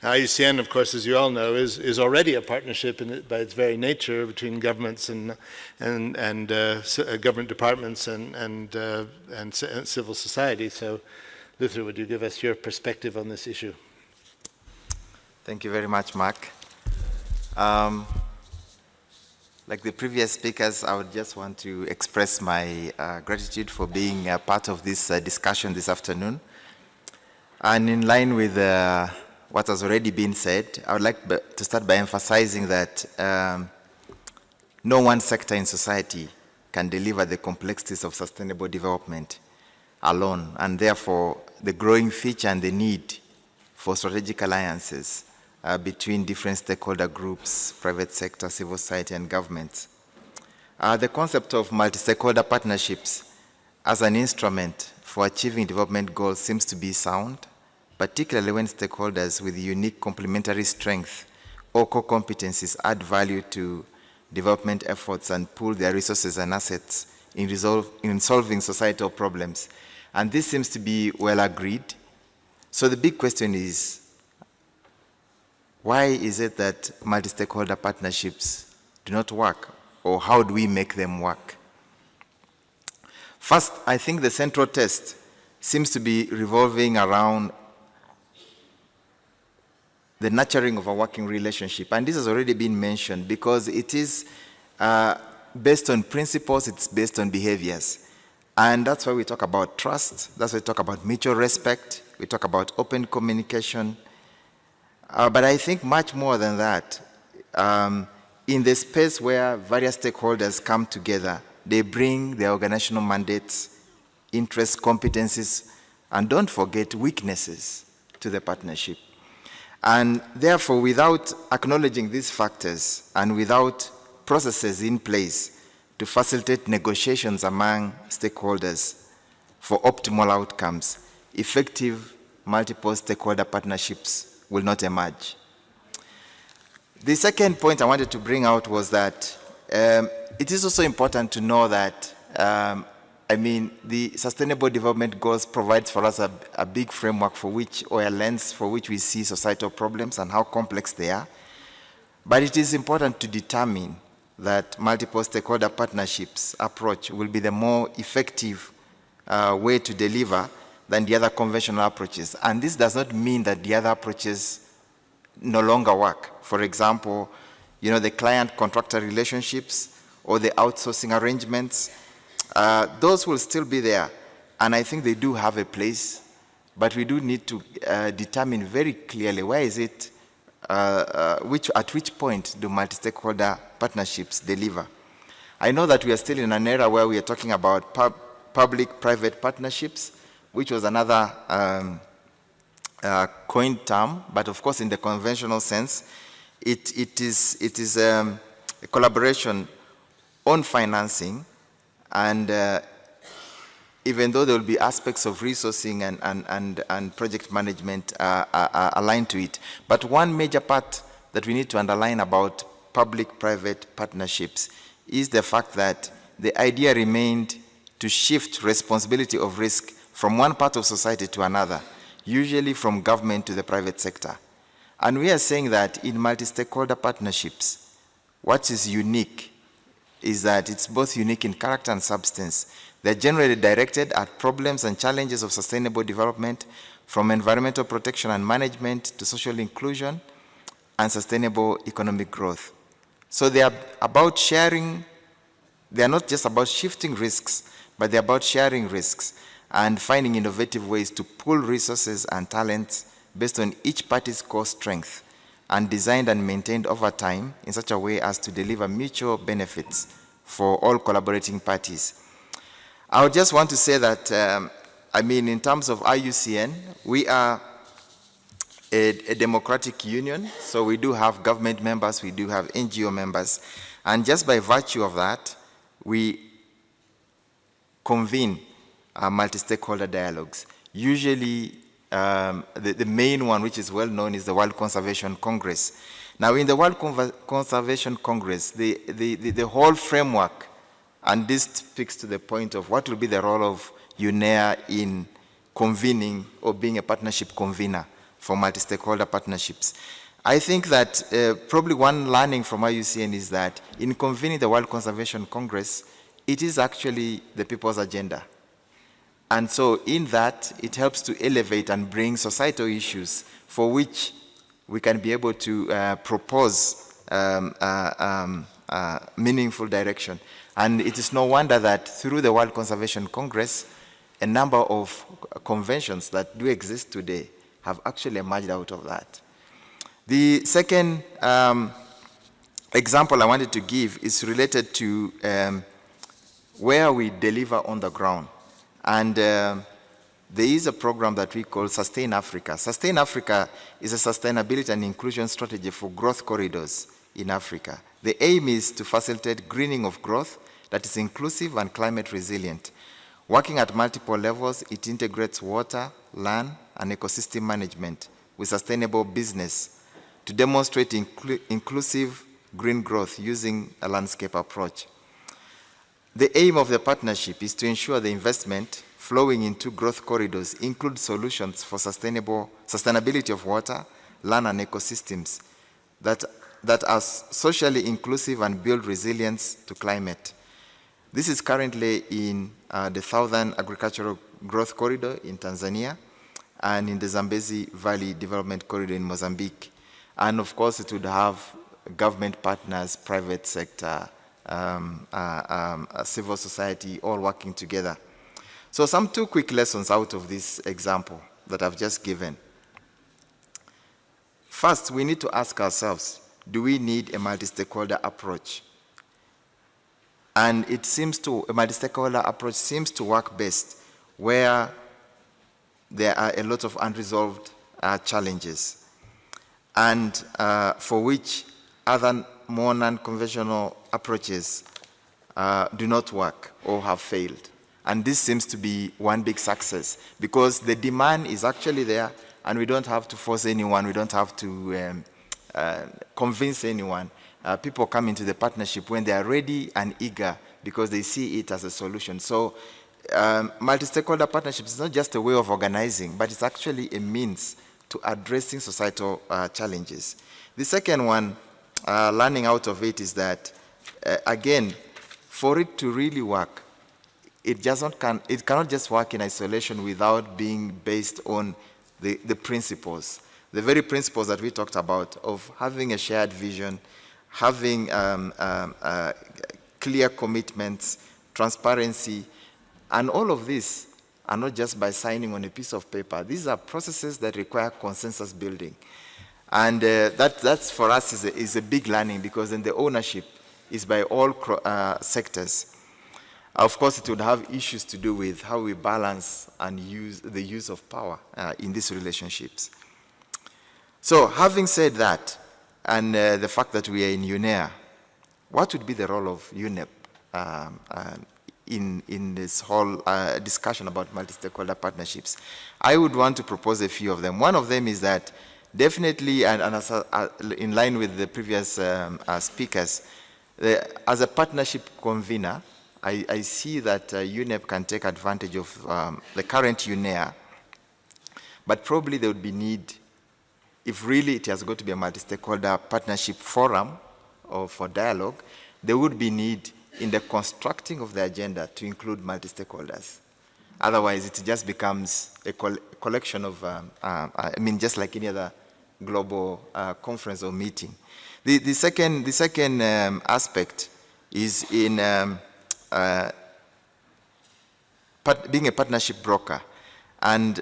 Now, IUCN, of course, as you all know, is already a partnership by its very nature between governments and government departments and civil society. So, Luther, would you give us your perspective on this issue?
Thank you very much, Mark. Like the previous speakers, I would just want to express my gratitude for being a part of this discussion this afternoon. And in line with what has already been said, I would like to start by emphasizing that no one sector in society can deliver the complexities of sustainable development alone, and therefore the growing feature and the need for strategic alliances between different stakeholder groups, private sector, civil society, and governments. The concept of multi-stakeholder partnerships as an instrument for achieving development goals seems to be sound, particularly when stakeholders with unique complementary strength or core competencies add value to development efforts and pool their resources and assets in solving societal problems. And this seems to be well agreed. So the big question is, why is it that multi-stakeholder partnerships do not work, or how do we make them work? First, I think the central test seems to be revolving around the nurturing of a working relationship. And this has already been mentioned because it is based on principles, it's based on behaviors. And that's why we talk about trust, that's why we talk about mutual respect, we talk about open communication. But I think much more than that, in the space where various stakeholders come together, they bring their organizational mandates, interests, competencies, and don't forget weaknesses to the partnership. And therefore, without acknowledging these factors and without processes in place to facilitate negotiations among stakeholders for optimal outcomes, effective multiple stakeholder partnerships will not emerge. The second point I wanted to bring out was that it is also important to know that, the Sustainable Development Goals provides for us a big framework for which, or a lens for which we see societal problems and how complex they are. But it is important to determine that multiple stakeholder partnerships approach will be the more effective way to deliver than the other conventional approaches. And this does not mean that the other approaches no longer work. For example, the client-contractor relationships or the outsourcing arrangements, those will still be there. And I think they do have a place, but we do need to determine very clearly where is it, at which point do multi-stakeholder partnerships deliver. I know that we are still in an era where we are talking about public-private partnerships, which was another coined term, but of course in the conventional sense, it is a collaboration on financing and even though there will be aspects of resourcing and project management aligned to it. But one major part that we need to underline about public-private partnerships is the fact that the idea remained to shift responsibility of risk from one part of society to another, usually from government to the private sector. And we are saying that in multi-stakeholder partnerships, what is unique is that it's both unique in character and substance. They're generally directed at problems and challenges of sustainable development, from environmental protection and management to social inclusion and sustainable economic growth. So they are about sharing. They are not just about shifting risks, but they're about sharing risks and finding innovative ways to pool resources and talents based on each party's core strength, and designed and maintained over time in such a way as to deliver mutual benefits for all collaborating parties. I would just want to say that, in terms of IUCN, we are a democratic union, so we do have government members, we do have NGO members, and just by virtue of that, we convene multi-stakeholder dialogues. Usually, the main one, which is well known, is the World Conservation Congress. Now, in the World Conservation Congress, the whole framework, and this speaks to the point of what will be the role of UNEA in convening or being a partnership convener for multi-stakeholder partnerships. I think that probably one learning from IUCN is that in convening the World Conservation Congress, it is actually the people's agenda. And so in that, it helps to elevate and bring societal issues for which we can be able to propose meaningful direction. And it is no wonder that through the World Conservation Congress, a number of conventions that do exist today have actually emerged out of that. The second example I wanted to give is related to where we deliver on the ground. And there is a program that we call Sustain Africa. Sustain Africa is a sustainability and inclusion strategy for growth corridors in Africa. The aim is to facilitate greening of growth that is inclusive and climate resilient. Working at multiple levels, it integrates water, land, and ecosystem management with sustainable business to demonstrate inclusive green growth using a landscape approach. The aim of the partnership is to ensure the investment flowing into growth corridors include solutions for sustainability of water, land, and ecosystems that are socially inclusive and build resilience to climate. This is currently in the Southern Agricultural Growth Corridor in Tanzania and in the Zambezi Valley Development Corridor in Mozambique. And of course, it would have government partners, private sector, civil society, all working together. So some two quick lessons out of this example that I've just given. First, we need to ask ourselves, do we need a multi-stakeholder approach? And it seems to, a multi-stakeholder approach seems to work best where there are a lot of unresolved challenges, and for which other more non-conventional approaches do not work or have failed. And this seems to be one big success because the demand is actually there and we don't have to force anyone, we don't have to convince anyone. People come into the partnership when they are ready and eager because they see it as a solution. So multi-stakeholder partnerships is not just a way of organizing, but it's actually a means to addressing societal challenges. The second one, learning out of it is that, again, for it to really work, it cannot just work in isolation without being based on the principles, the very principles that we talked about of having a shared vision, having clear commitments, transparency, and all of this are not just by signing on a piece of paper. These are processes that require consensus building. And that's for us is a big learning because then the ownership is by all sectors. Of course, it would have issues to do with how we balance and use the use of power in these relationships. So having said that, and the fact that we are in UNEA, what would be the role of UNEP in this whole discussion about multi-stakeholder partnerships. I would want to propose a few of them. One of them is that definitely, and as in line with the previous speakers, as a partnership convener, I see that UNEP can take advantage of the current UNEA, but probably there would be need, if really it has got to be a multi-stakeholder partnership forum or for dialogue, there would be need in the constructing of the agenda to include multi-stakeholders. Otherwise, it just becomes a collection of, I mean, just like any other global conference or meeting. The second aspect is in being a partnership broker. And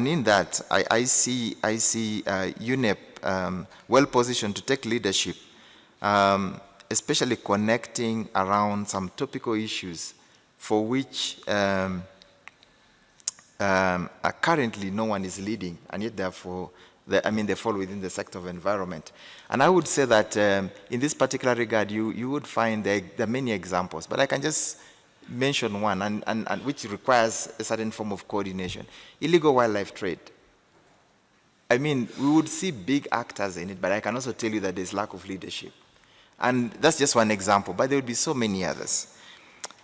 in that, I see UNEP well positioned to take leadership, especially connecting around some topical issues for which currently no one is leading, and yet therefore, they fall within the sector of environment. And I would say that in this particular regard, you would find there are many examples, but I can just mention one, and which requires a certain form of coordination. Illegal wildlife trade. I mean, we would see big actors in it, but I can also tell you that there's lack of leadership. And that's just one example, but there would be so many others.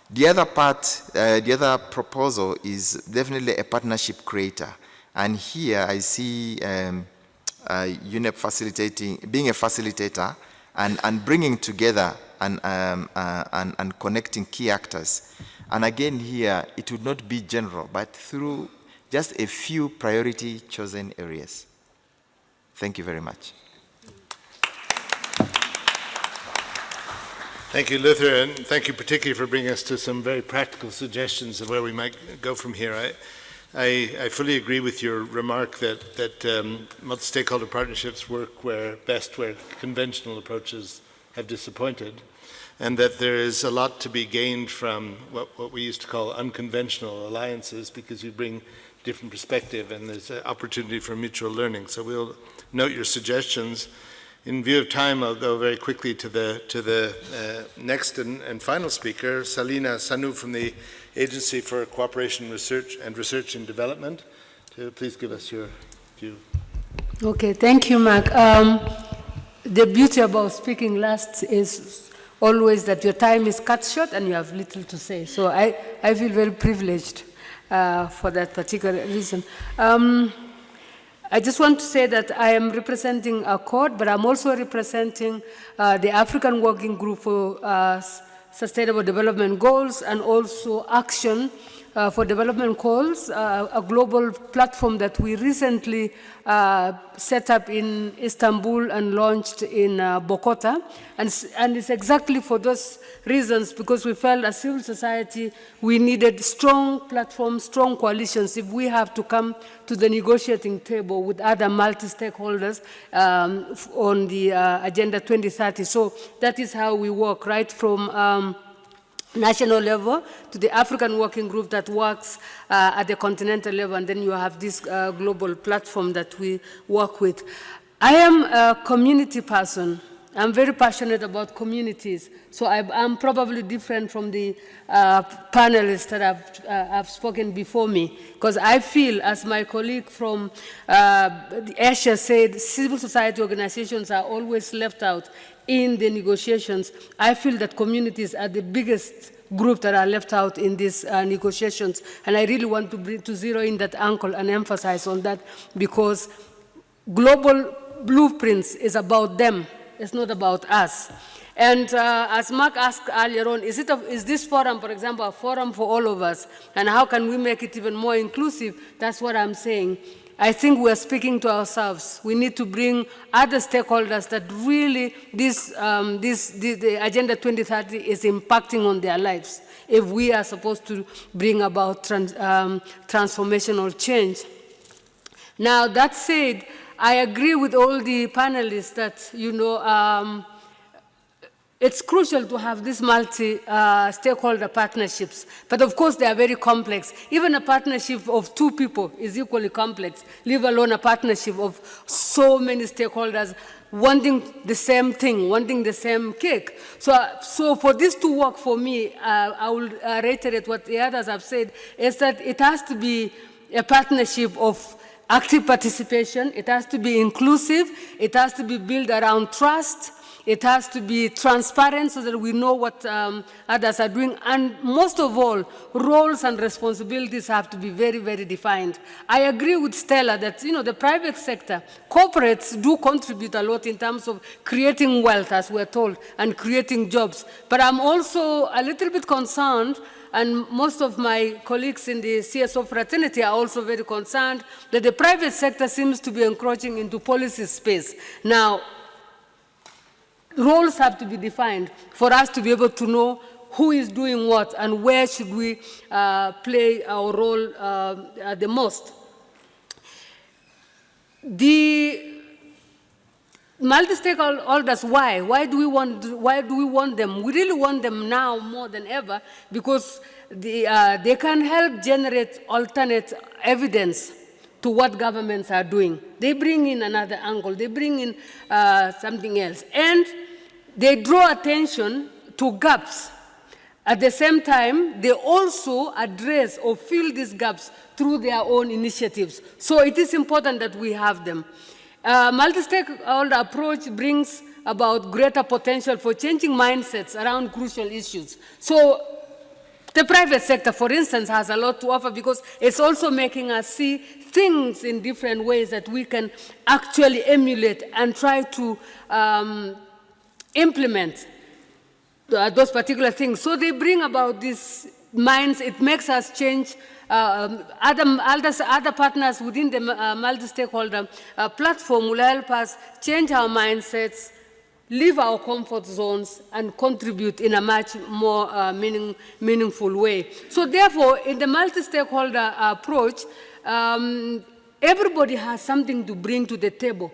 The other part, the other proposal is definitely a partnership creator. And here I see UNEP being a facilitator and bringing together and connecting key actors. And again here, it would not be general, but through just a few priority chosen areas. Thank you very much.
Thank you, Luther, and thank you particularly for bringing us to some very practical suggestions of where we might go from here. I fully agree with your remark that multi-stakeholder partnerships work best where conventional approaches have disappointed, and that there is a lot to be gained from what we used to call unconventional alliances, because you bring different perspective and there's an opportunity for mutual learning. So we'll note your suggestions. In view of time, I'll go very quickly to the next and final speaker, Salina Sanu from the Agency for Cooperation Research and Development, to please give us your view.
Okay, thank you, Mark. The beauty about speaking last is always that your time is cut short and you have little to say. So I feel very privileged for that particular reason. I just want to say that I am representing ACCORD, but I'm also representing the African Working Group for Sustainable Development Goals and also Action for Development Goals, a global platform that we recently set up in Istanbul and launched in Bogota. And it's exactly for those reasons, because we felt as civil society we needed strong platforms, strong coalitions if we have to come to the negotiating table with other multi-stakeholders on the Agenda 2030. So that is how we work, right from national level to the African Working Group that works at the continental level, and then you have this global platform that we work with. I am a community person. I'm very passionate about communities, so I'm probably different from the panelists that have spoken before me, because I feel, as my colleague from Asia said, civil society organizations are always left out in the negotiations. I feel that communities are the biggest group that are left out in these negotiations, and I really want to zero in that angle and emphasize on that, because global blueprints is about them. It's not about us. And as Mark asked earlier on, is this forum, for example, a forum for all of us? And how can we make it even more inclusive? That's what I'm saying. I think we're speaking to ourselves. We need to bring other stakeholders that really the Agenda 2030 is impacting on their lives if we are supposed to bring about transformational change. Now, that said, I agree with all the panelists that, it's crucial to have these multi-stakeholder partnerships. But of course, they are very complex. Even a partnership of 2 people is equally complex, leave alone a partnership of so many stakeholders wanting the same thing, wanting the same cake. So for this to work for me, I will reiterate what the others have said, is that it has to be a partnership of active participation, it has to be inclusive, it has to be built around trust, it has to be transparent so that we know what others are doing, and most of all, roles and responsibilities have to be very, very defined. I agree with Stella that, you know, the private sector, corporates do contribute a lot in terms of creating wealth, as we're told, and creating jobs. But I'm also a little bit concerned, and most of my colleagues in the CSO fraternity are also very concerned, that the private sector seems to be encroaching into policy space. Now, roles have to be defined for us to be able to know who is doing what and where should we play our role the most. The multi-stakeholders, why? Why do we want them? We really want them now more than ever because they can help generate alternate evidence to what governments are doing. They bring in another angle, they bring in something else, and they draw attention to gaps. At the same time, they also address or fill these gaps through their own initiatives. So it is important that we have them. Multi-stakeholder approach brings about greater potential for changing mindsets around crucial issues. So the private sector, for instance, has a lot to offer because it's also making us see things in different ways that we can actually emulate and try to implement those particular things. So they bring about these minds, it makes us change. Other partners within the multi-stakeholder platform will help us change our mindsets, leave our comfort zones, and contribute in a much more meaningful way. So therefore, in the multi-stakeholder approach, everybody has something to bring to the table.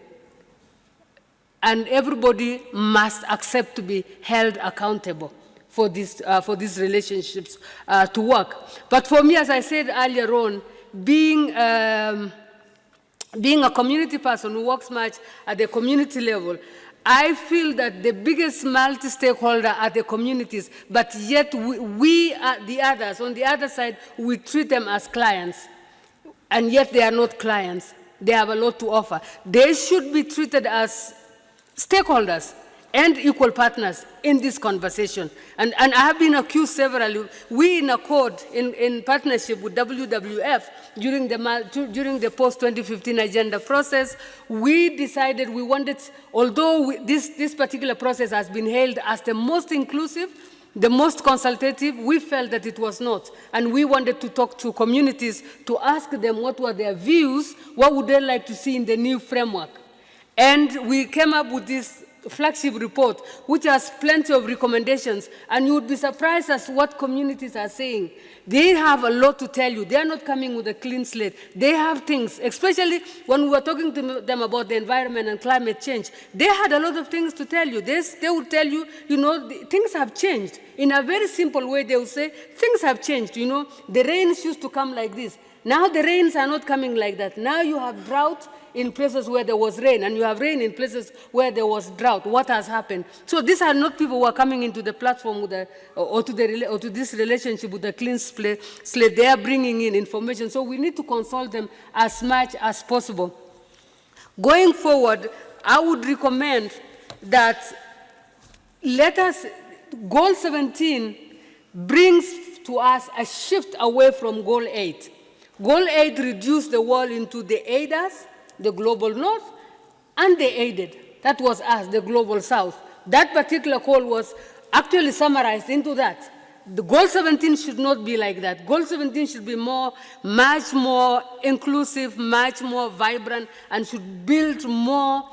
And everybody must accept to be held accountable for these relationships to work. But for me, as I said earlier on, being a community person who works much at the community level, I feel that the biggest multi-stakeholder are the communities, but yet we are the others. On the other side, we treat them as clients, and yet they are not clients. They have a lot to offer. They should be treated as stakeholders and equal partners in this conversation. And I have been accused severally. We in Accord, in partnership with WWF, during the post-2015 agenda process, we decided we wanted, although this particular process has been hailed as the most inclusive, the most consultative, we felt that it was not. And we wanted to talk to communities to ask them what were their views, what would they like to see in the new framework. And we came up with this flagship report, which has plenty of recommendations, and you would be surprised as what communities are saying. They have a lot to tell you. They are not coming with a clean slate. They have things, especially when we were talking to them about the environment and climate change. They had a lot of things to tell you. They would tell you, you know, things have changed. In a very simple way, they would say, things have changed, you know. The rains used to come like this. Now the rains are not coming like that. Now you have drought in places where there was rain, and you have rain in places where there was drought. What has happened? So these are not people who are coming into the platform with or to this relationship with a clean slate. They are bringing in information. So we need to consult them as much as possible. Going forward, I would recommend that Goal 17 brings to us a shift away from Goal 8. Goal 8 reduced the world into the aiders, the global north, and the aided. That was us, the global south. That particular call was actually summarized into that. The Goal 17 should not be like that. Goal 17 should be much more inclusive, much more vibrant, and should build more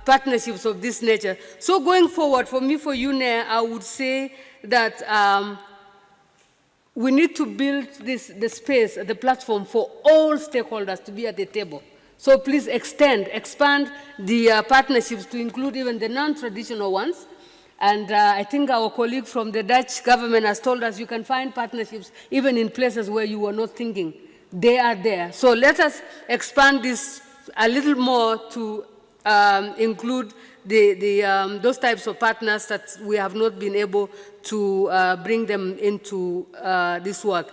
partnerships of this nature. So going forward, for me, for UNE, I would say that we need to build the space, the platform for all stakeholders to be at the table. So please expand the partnerships to include even the non-traditional ones. And I think our colleague from the Dutch government has told us you can find partnerships even in places where you were not thinking. They are there. So let us expand this a little more to include those types of partners that we have not been able to bring them into this work.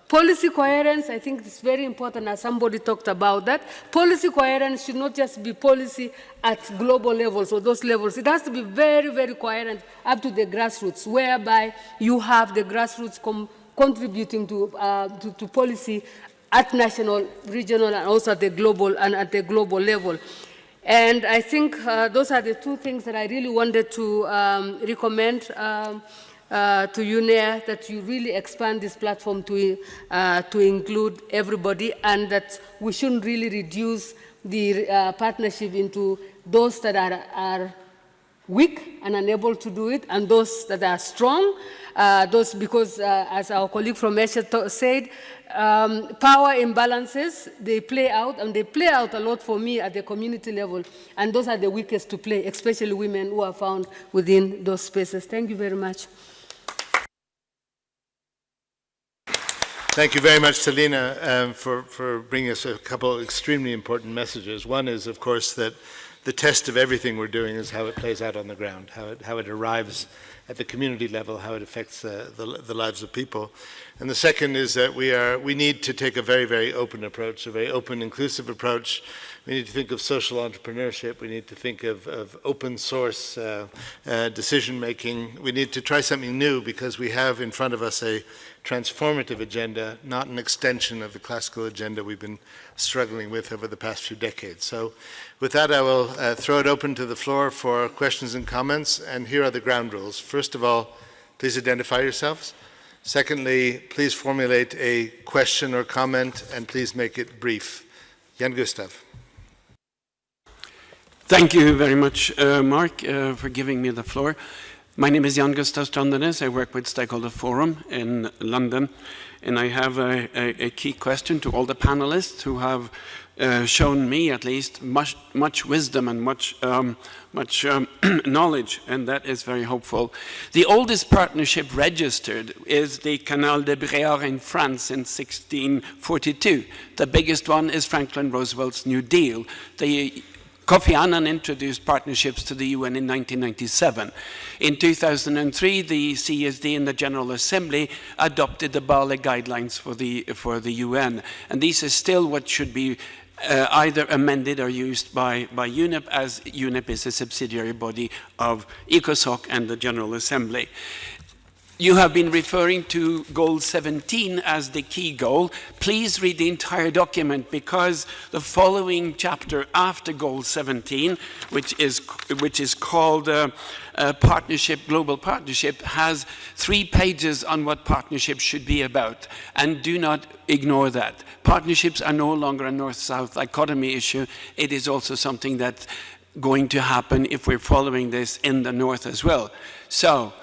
Policy coherence, I think it's very important, as somebody talked about that. Policy coherence should not just be policy at global levels or those levels. It has to be very, very coherent up to the grassroots, whereby you have the grassroots contributing to policy at national, regional, and also at the global level. And I think those are the two things that I really wanted to recommend to you, Nair, that you really expand this platform to include everybody, and that we shouldn't really reduce the partnership into those that are weak and unable to do it, and those that are strong. Those, because as our colleague from Asia said, power imbalances, they play out, and they play out a lot for me at the community level, and those are the weakest to play, especially women who are found within those spaces. Thank you very much.
Thank you very much, Selina, for bringing us a couple of extremely important messages. One is, of course, that the test of everything we're doing is how it plays out on the ground, how it arrives at the community level, how it affects the lives of people. And the second is that we need to take a very, very open approach, a very open, inclusive approach. We need to think of social entrepreneurship. We need to think of open source decision-making. We need to try something new, because we have in front of us a transformative agenda, not an extension of the classical agenda we've been struggling with over the past few decades. So with that, I will throw it open to the floor for questions and comments, and here are the ground rules. First of all, please identify yourselves. Secondly, please formulate a question or comment, and please make it brief. Jan Gustav.
Thank you very much, Mark, for giving me the floor. My name is Jan Gustav Strandenes. I work with Stakeholder Forum in London, and I have a key question to all the panelists who have shown me, at least, much wisdom and much knowledge, and that is very hopeful. The oldest partnership registered is the Canal de Bréart in France in 1642. The biggest one is Franklin Roosevelt's New Deal. Kofi Annan introduced partnerships to the UN in 1997. In 2003, the CSD and the General Assembly adopted the Bali guidelines for the UN. And these are still what should be either amended or used by UNEP, as UNEP is a subsidiary body of ECOSOC and the General Assembly. You have been referring to goal 17 as the key goal. Please read the entire document, because the following chapter after goal 17, which is called partnership, global partnership, has 3 pages on what partnership should be about. And do not ignore that. Partnerships are no longer a north-south dichotomy issue. It is also something that's going to happen if we're following this in the north as well. So,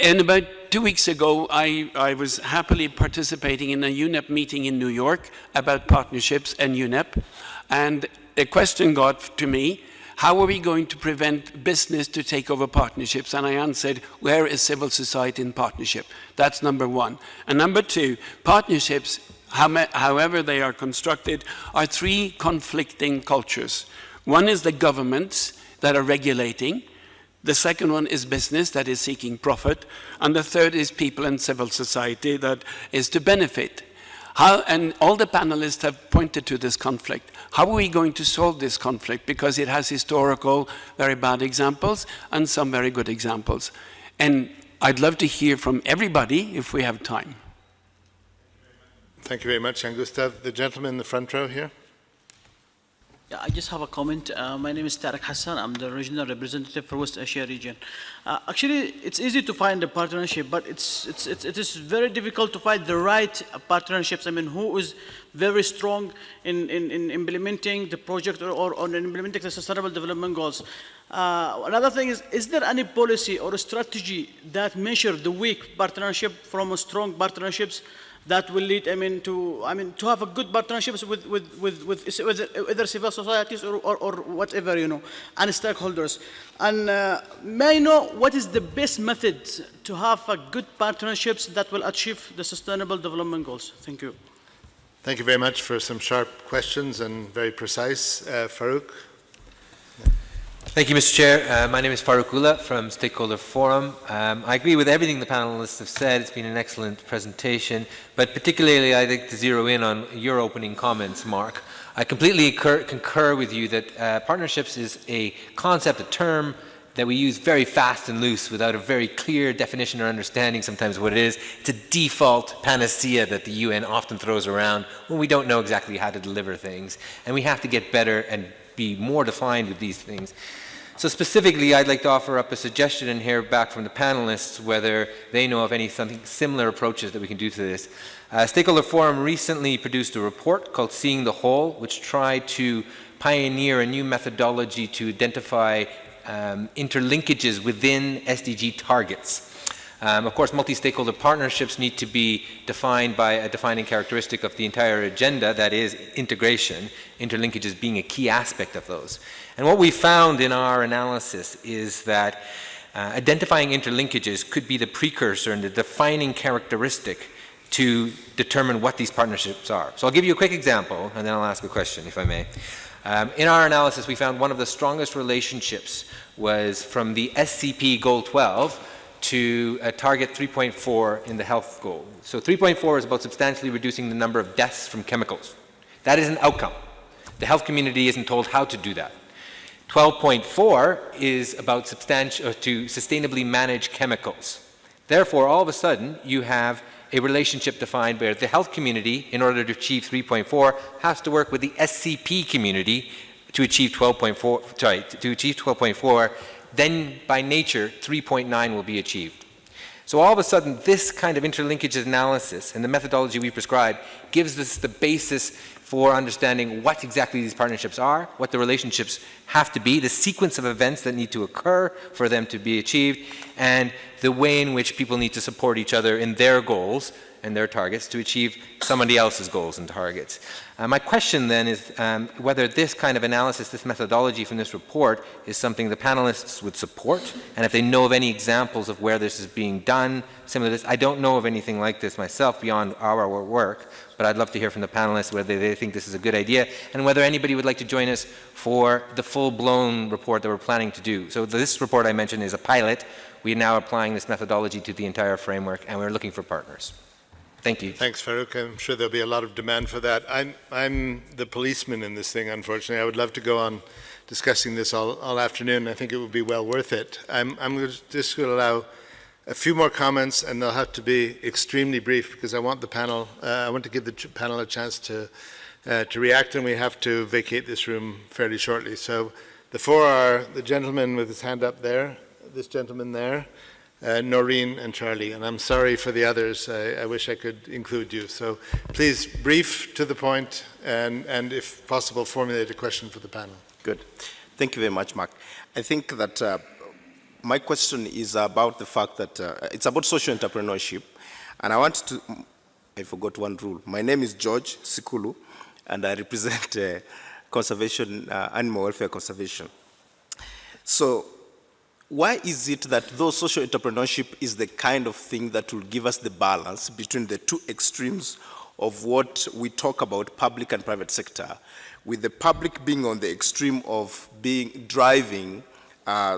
and about 2 weeks ago, I was happily participating in a UNEP meeting in New York about partnerships and UNEP. And a question got to me, how are we going to prevent business to take over partnerships? And I answered, where is civil society in partnership? That's number one. And number two, partnerships, however they are constructed, are 3 conflicting cultures. One is the governments that are regulating. The second one is business that is seeking profit, and the third is people and civil society that is to benefit. And all the panelists have pointed to this conflict. How are we going to solve this conflict? Because it has historical, very bad examples and some very good examples. And I'd love to hear from everybody if we have time.
Thank you very much, Jan Gustav. The gentleman in the front row here.
Yeah, I just have a comment. My name is Tariq Hassan. I'm the regional representative for West Asia region. Actually, it's easy to find a partnership, but it is very difficult to find the right partnerships. I mean, who is very strong in implementing the project or on implementing the Sustainable Development Goals. Another thing is there any policy or a strategy that measure the weak partnership from strong partnerships that will lead, to have a good partnerships with either civil societies or whatever, and stakeholders. And may I know what is the best method to have a good partnerships that will achieve the Sustainable Development Goals? Thank you.
Thank you very much for some sharp questions and very precise. Farouk?
Thank you, Mr. Chair. My name is Faroukula from Stakeholder Forum. I agree with everything the panelists have said. It's been an excellent presentation, but particularly I'd like to zero in on your opening comments, Mark. I completely concur with you that partnerships is a concept, a term that we use very fast and loose without a very clear definition or understanding sometimes of what it is. It's a default panacea that the UN often throws around when we don't know exactly how to deliver things. And we have to get better and be more defined with these things. So specifically, I'd like to offer up a suggestion and hear back from the panelists whether they know of any something similar approaches that we can do to this. Stakeholder Forum recently produced a report called Seeing the Whole, which tried to pioneer a new methodology to identify interlinkages within SDG targets. Of course, multi-stakeholder partnerships need to be defined by a defining characteristic of the entire agenda, that is integration, interlinkages being a key aspect of those. And what we found in our analysis is that identifying interlinkages could be the precursor and the defining characteristic to determine what these partnerships are. So I'll give you a quick example, and then I'll ask a question, if I may. In our analysis, we found one of the strongest relationships was from the SCP Goal 12 to target 3.4 in the health goal. So 3.4 is about substantially reducing the number of deaths from chemicals. That is an outcome. The health community isn't told how to do that. 12.4 is about to sustainably manage chemicals. Therefore, all of a sudden, you have a relationship defined where the health community, in order to achieve 3.4, has to work with the SCP community to achieve 12.4, then by nature, 3.9 will be achieved. So all of a sudden, this kind of interlinkage analysis and the methodology we prescribe gives us the basis for understanding what exactly these partnerships are, what the relationships have to be, the sequence of events that need to occur for them to be achieved, and the way in which people need to support each other in their goals and their targets to achieve somebody else's goals and targets. My question then is whether this kind of analysis, this methodology from this report is something the panelists would support, and if they know of any examples of where this is being done, similar to this. I don't know of anything like this myself beyond our work, but I'd love to hear from the panelists whether they think this is a good idea, and whether anybody would like to join us for the full-blown report that we're planning to do. So this report I mentioned is a pilot. We are now applying this methodology to the entire framework, and we're looking for partners. Thank you.
Thanks, Farouk. I'm sure there'll be a lot of demand for that. I'm the policeman in this thing, unfortunately. I would love to go on discussing this all afternoon. I think it would be well worth it. I'm just going to allow a few more comments, and they'll have to be extremely brief because I want the panel, I want to give the panel a chance to react, and we have to vacate this room fairly shortly. So the four are the gentleman with his hand up there, this gentleman there, Noreen and Charlie, and I'm sorry for the others. I wish I could include you. So please, brief, to the point, and if possible, formulate a question for the panel.
Good. Thank you very much, Mark. I think that my question is about the fact that it's about social entrepreneurship, and I want to, I forgot one rule. My name is George Sikulu, and I represent conservation, animal welfare conservation. So, why is it that though social entrepreneurship is the kind of thing that will give us the balance between the two extremes of what we talk about, public and private sector, with the public being on the extreme of driving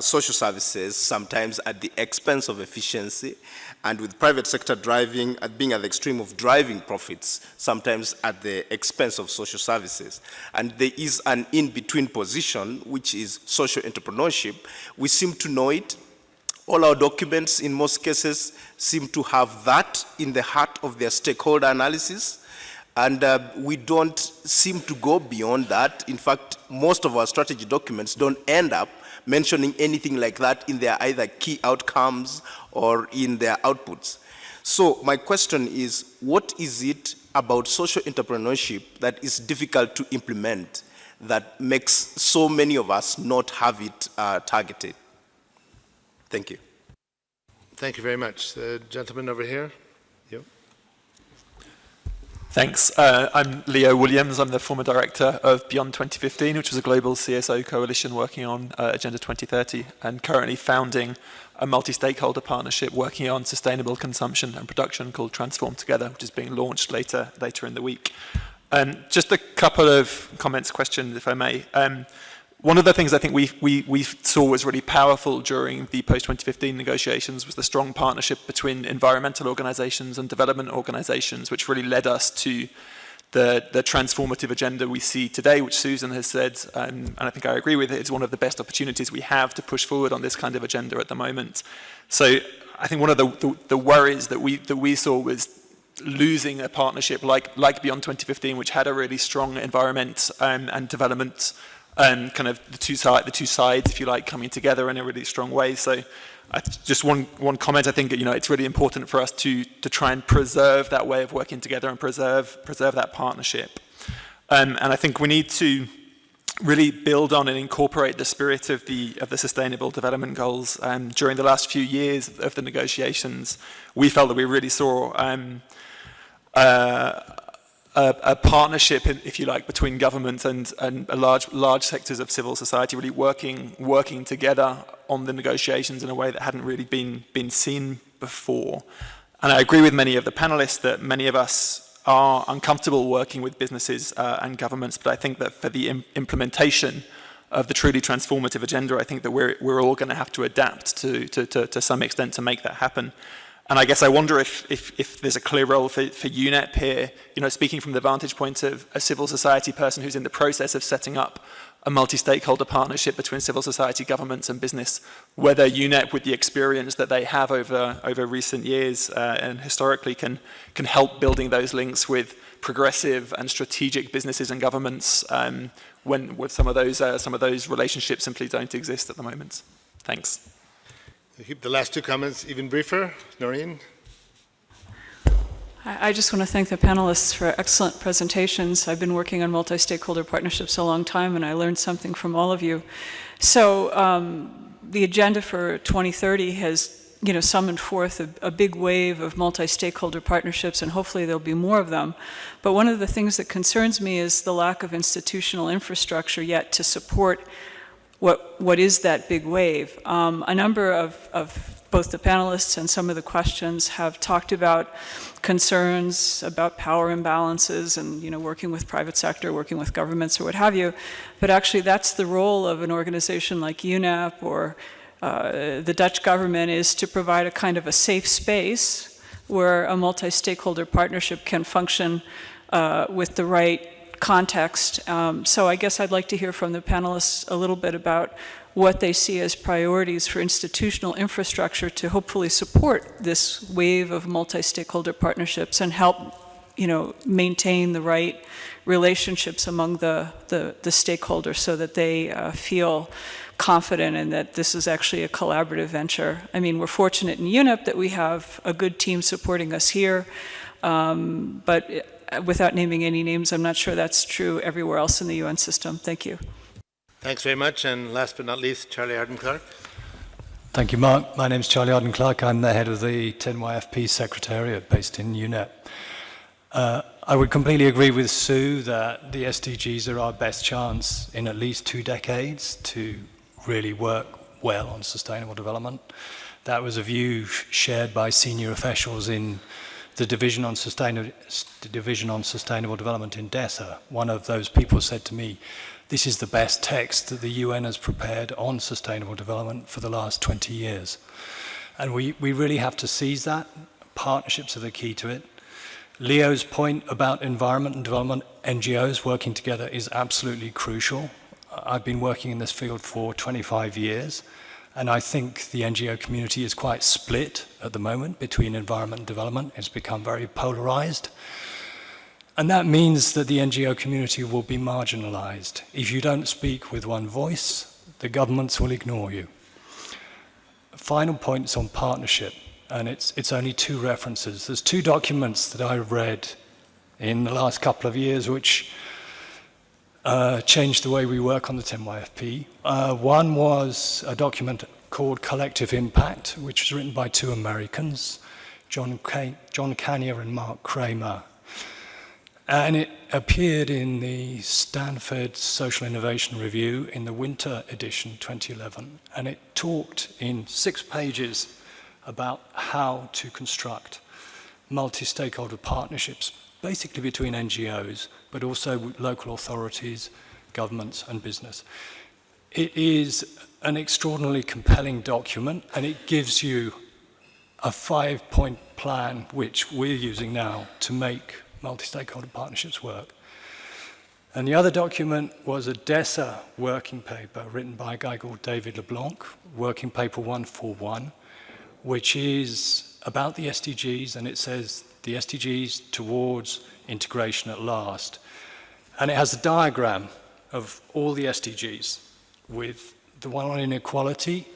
social services, sometimes at the expense of efficiency, and with private sector being at the extreme of driving profits, sometimes at the expense of social services. And there is an in-between position, which is social entrepreneurship. We seem to know it. All our documents, in most cases, seem to have that in the heart of their stakeholder analysis. And we don't seem to go beyond that. In fact, most of our strategy documents don't end up mentioning anything like that in their either key outcomes or in their outputs. So my question is, what is it about social entrepreneurship that is difficult to implement that makes so many of us not have it targeted? Thank you.
Thank you very much. The gentleman over here. You.
Thanks. I'm Leo Williams. I'm the former director of Beyond 2015, which was a global CSO coalition working on Agenda 2030, and currently founding a multi-stakeholder partnership working on sustainable consumption and production called Transform Together, which is being launched later in the week. Just a couple of comments, questions, if I may. One of the things I think we saw was really powerful during the post-2015 negotiations was the strong partnership between environmental organizations and development organizations, which really led us to the transformative agenda we see today, which Susan has said, and I think I agree with it, is one of the best opportunities we have to push forward on this kind of agenda at the moment. So I think one of the worries that we saw was losing a partnership like Beyond 2015, which had a really strong environment and development kind of the two sides, if you like, coming together in a really strong way. So just one comment, I think, it's really important for us to try and preserve that way of working together and preserve that partnership. And I think we need to really build on and incorporate the spirit of the Sustainable Development Goals. During the last few years of the negotiations, we felt that we really saw a partnership, if you like, between government and large sectors of civil society really working together on the negotiations in a way that hadn't really been seen before. And I agree with many of the panelists that many of us are uncomfortable working with businesses and governments, but I think that for the implementation of the truly transformative agenda, I think that we're all going to have to adapt to some extent to make that happen. And I guess I wonder if there's a clear role for UNEP here, speaking from the vantage point of a civil society person who's in the process of setting up a multi-stakeholder partnership between civil society, governments and business, whether UNEP, with the experience that they have over recent years and historically, can help building those links with progressive and strategic businesses and governments when some of those relationships simply don't exist at the moment. Thanks.
We'll keep the last two comments even briefer. Noreen?
I just want to thank the panelists for excellent presentations. I've been working on multi-stakeholder partnerships a long time, and I learned something from all of you. So the agenda for 2030 has summoned forth a big wave of multi-stakeholder partnerships, and hopefully there'll be more of them. But one of the things that concerns me is the lack of institutional infrastructure yet to support what is that big wave. A number of both the panelists and some of the questions have talked about concerns about power imbalances and working with private sector, working with governments or what have you. But actually that's the role of an organization like UNEP or the Dutch government, is to provide a kind of a safe space where a multi-stakeholder partnership can function with the right context. So I guess I'd like to hear from the panelists a little bit about what they see as priorities for institutional infrastructure to hopefully support this wave of multi-stakeholder partnerships and help, maintain the right relationships among the stakeholders so that they feel confident and that this is actually a collaborative venture. I mean, we're fortunate in UNEP that we have a good team supporting us here, but without naming any names, I'm not sure that's true everywhere else in the UN system. Thank you.
Thanks very much. And last but not least, Charlie Haden-Clarke.
Thank you, Mark. My name is Charlie Haden-Clarke. I'm the head of the 10YFP Secretariat based in UNEP. I would completely agree with Sue that the SDGs are our best chance in at least 2 decades to really work well on sustainable development. That was a view shared by senior officials in the Division on Sustainable Development in DESA. One of those people said to me, this is the best text that the UN has prepared on sustainable development for the last 20 years. And we really have to seize that. Partnerships are the key to it. Leo's point about environment and development, NGOs working together, is absolutely crucial. I've been working in this field for 25 years, and I think the NGO community is quite split at the moment between environment and development. It's become very polarized. And that means that the NGO community will be marginalized. If you don't speak with one voice, the governments will ignore you. Final point is on partnership, and it's only 2 references. There's 2 documents that I've read in the last couple of years which changed the way we work on the 10YFP. One was a document called Collective Impact, which was written by 2 Americans, John Kania and Mark Kramer. And it appeared in the Stanford Social Innovation Review in the winter edition 2011. And it talked in 6 pages about how to construct multi-stakeholder partnerships, basically between NGOs, but also with local authorities, governments and business. It is an extraordinarily compelling document, and it gives you a 5-point plan, which we're using now to make multi-stakeholder partnerships work. And the other document was a DESA working paper written by a guy called David LeBlanc, Working Paper 141, which is about the SDGs, and it says the SDGs towards integration at last. And it has a diagram of all the SDGs with the one on inequality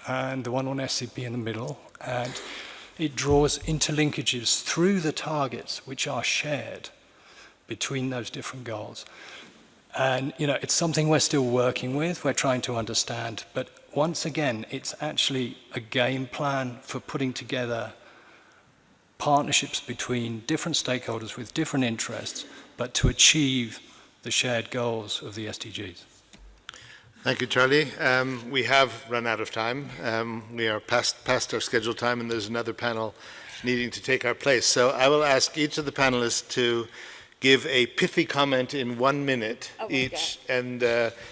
and the one on SCP in the middle, and it draws interlinkages through the targets which are shared between those different goals. And it's something we're still working with, we're trying to understand, but once again, it's actually a game plan for putting together partnerships between different stakeholders with different interests, but to achieve the shared goals of the SDGs.
Thank you, Charlie. We have run out of time. We are past our scheduled time, and there's another panel needing to take our place. So I will ask each of the panelists to give a pithy comment in 1 minute each, and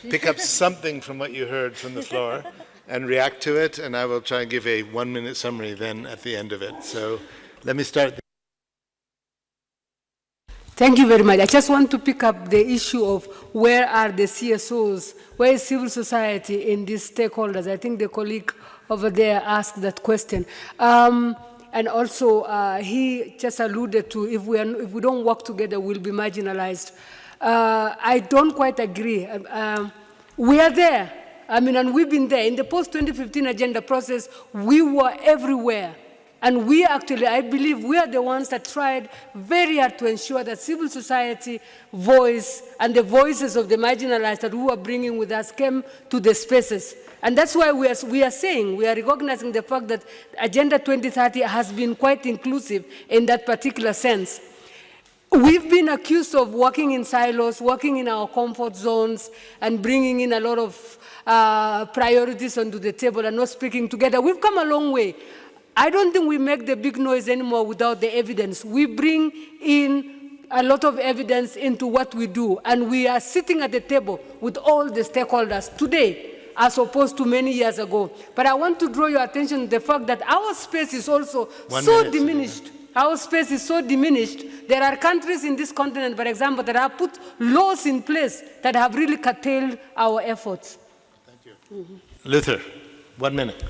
pick up something from what you heard from the floor and react to it, and I will try and give a 1-minute summary then at the end of it. So let me start.
Thank you very much. I just want to pick up the issue of where are the CSOs, where is civil society in these stakeholders? I think the colleague over there asked that question. And also, he just alluded to if we don't work together, we'll be marginalized. I don't quite agree. We are there. And we've been there. In the post-2015 agenda process, we were everywhere. And we actually, I believe, we are the ones that tried very hard to ensure that civil society voice and the voices of the marginalized that we were bringing with us came to the spaces. And that's why we are recognizing the fact that Agenda 2030 has been quite inclusive in that particular sense. We've been accused of working in silos, working in our comfort zones, and bringing in a lot of priorities onto the table and not speaking together. We've come a long way. I don't think we make the big noise anymore without the evidence. We bring in a lot of evidence into what we do, and we are sitting at the table with all the stakeholders today, as opposed to many years ago. But I want to draw your attention to the fact that our space is also diminished. Our space is so diminished. There are countries in this continent, for example, that have put laws in place that have really curtailed our efforts.
Thank you. Luther, 1 minute.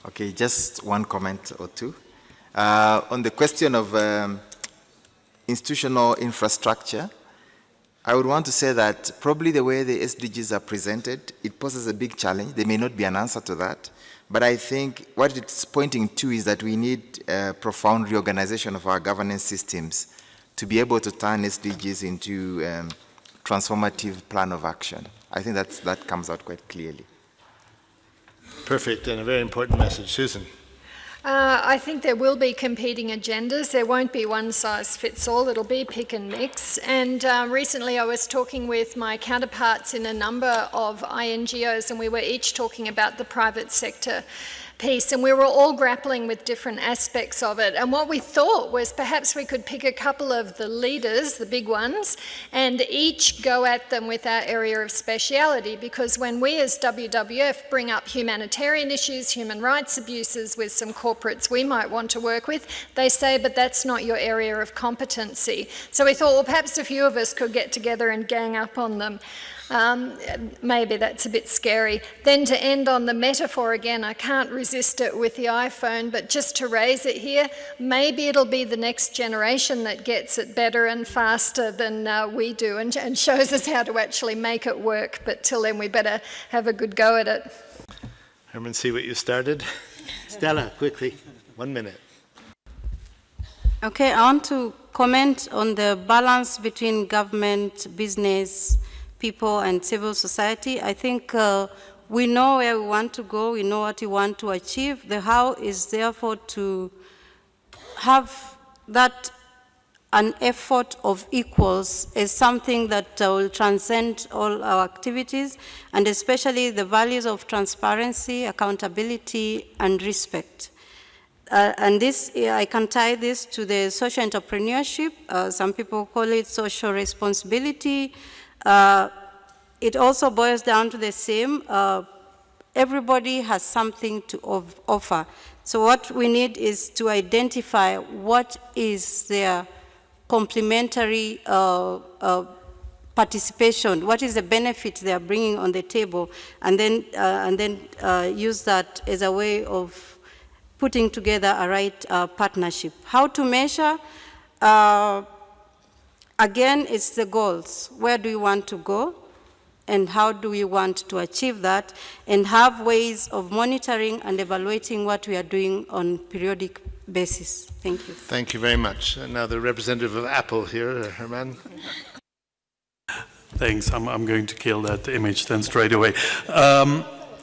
Okay, just one comment or two. On the question of institutional infrastructure, I would want to say that probably the way the SDGs are presented, it poses a big challenge. There may not be an answer to that. But I think what it's pointing to is that we need a profound reorganization of our governance systems to be able to turn SDGs into transformative plan of action. I think that comes out quite clearly.
Perfect, and a very important message. Susan.
I think there will be competing agendas. There won't be one size fits all. It'll be pick and mix. And recently I was talking with my counterparts in a number of INGOs, and we were each talking about the private sector piece, and we were all grappling with different aspects of it. And what we thought was perhaps we could pick a couple of the leaders, the big ones, and each go at them with our area of speciality, because when we as WWF bring up humanitarian issues, human rights abuses with some corporates we might want to work with, they say, but that's not your area of competency. So we thought, well, perhaps a few of us could get together and gang up on them. Maybe that's a bit scary. Then to end on the metaphor again, I can't resist it with the iPhone, but just to raise it here, maybe it'll be the next generation that gets it better and faster than we do and shows us how to actually make it work. But till then, we better have a good go at it.
Herman, see what you started? Stella, quickly, 1 minute.
Okay, I want to comment on the balance between government, business, people and civil society. I think we know where we want to go, we know what we want to achieve. The how is therefore to have that an effort of equals is something that will transcend all our activities, and especially the values of transparency, accountability, and respect. And this, I can tie this to the social entrepreneurship. Some people call it social responsibility. it also boils down to the same. Everybody has something to offer. So what we need is to identify what is their complementary participation, what is the benefit they are bringing on the table, and then use that as a way of putting together a right partnership. How to measure? Again, it's the goals. Where do you want to go? And how do we want to achieve that, and have ways of monitoring and evaluating what we are doing on periodic basis. Thank you.
Thank you very much. Now the representative of Apple here, Herman.
Thanks. I'm going to kill that image then straight away.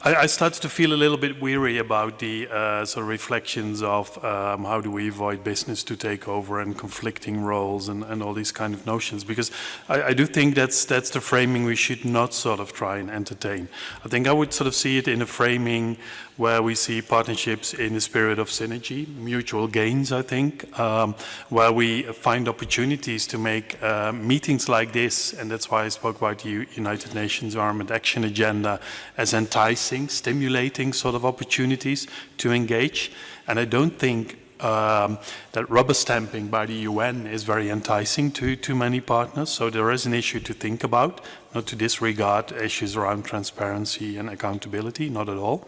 I started to feel a little bit weary about the sort of reflections of how do we avoid business to take over and conflicting roles and all these kind of notions, because I do think that's the framing we should not sort of try and entertain. I think I would sort of see it in a framing where we see partnerships in the spirit of synergy, mutual gains, I think, where we find opportunities to make meetings like this, and that's why I spoke about the United Nations Environment Action Agenda as enticing, stimulating sort of opportunities to engage. And I don't think that rubber stamping by the UN is very enticing to many partners. So there is an issue to think about, not to disregard issues around transparency and accountability, not at all.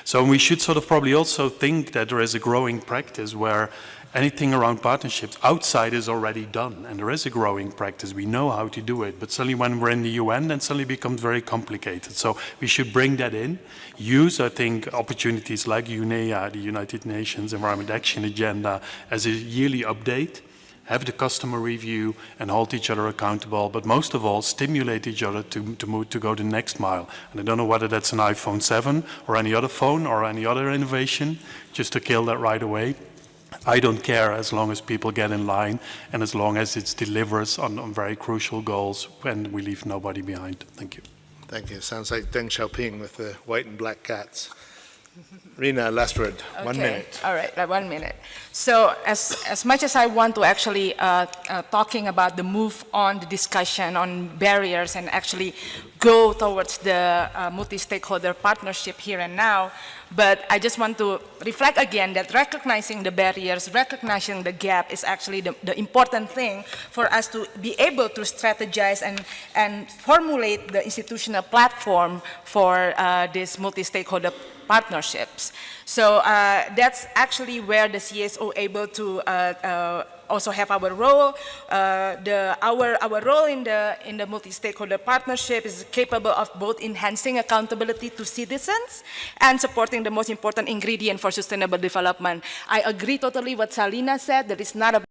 So we should sort of probably also think that there is a growing practice where anything around partnerships outside is already done, and there is a growing practice. We know how to do it, but suddenly when we're in the UN, then suddenly becomes very complicated. So we should bring that in, use, I think, opportunities like UNEA, the United Nations Environment Action Agenda, as a yearly update, have the customer review and hold each other accountable, but most of all, stimulate each other to go the next mile. And I don't know whether that's an iPhone 7 or any other phone or any other innovation, just to kill that right away. I don't care as long as people get in line and as long as it delivers on very crucial goals and we leave nobody behind. Thank you.
Thank you. Sounds like Deng Xiaoping with the white and black cats. Rina, last word.
Okay.
1 minute.
All right, 1 minute. So as much as I want to actually talking about the move on, the discussion on barriers and actually go towards the multi-stakeholder partnership here and now, but I just want to reflect again that recognizing the barriers, recognizing the gap is actually the important thing for us to be able to strategize and formulate the institutional platform for this multi-stakeholder partnerships. So that's actually where the CSO able to also have our role. Our role in the multi-stakeholder partnership is capable of both enhancing accountability to citizens and supporting the most important ingredient for sustainable development. I agree totally what Salina said, that it's not about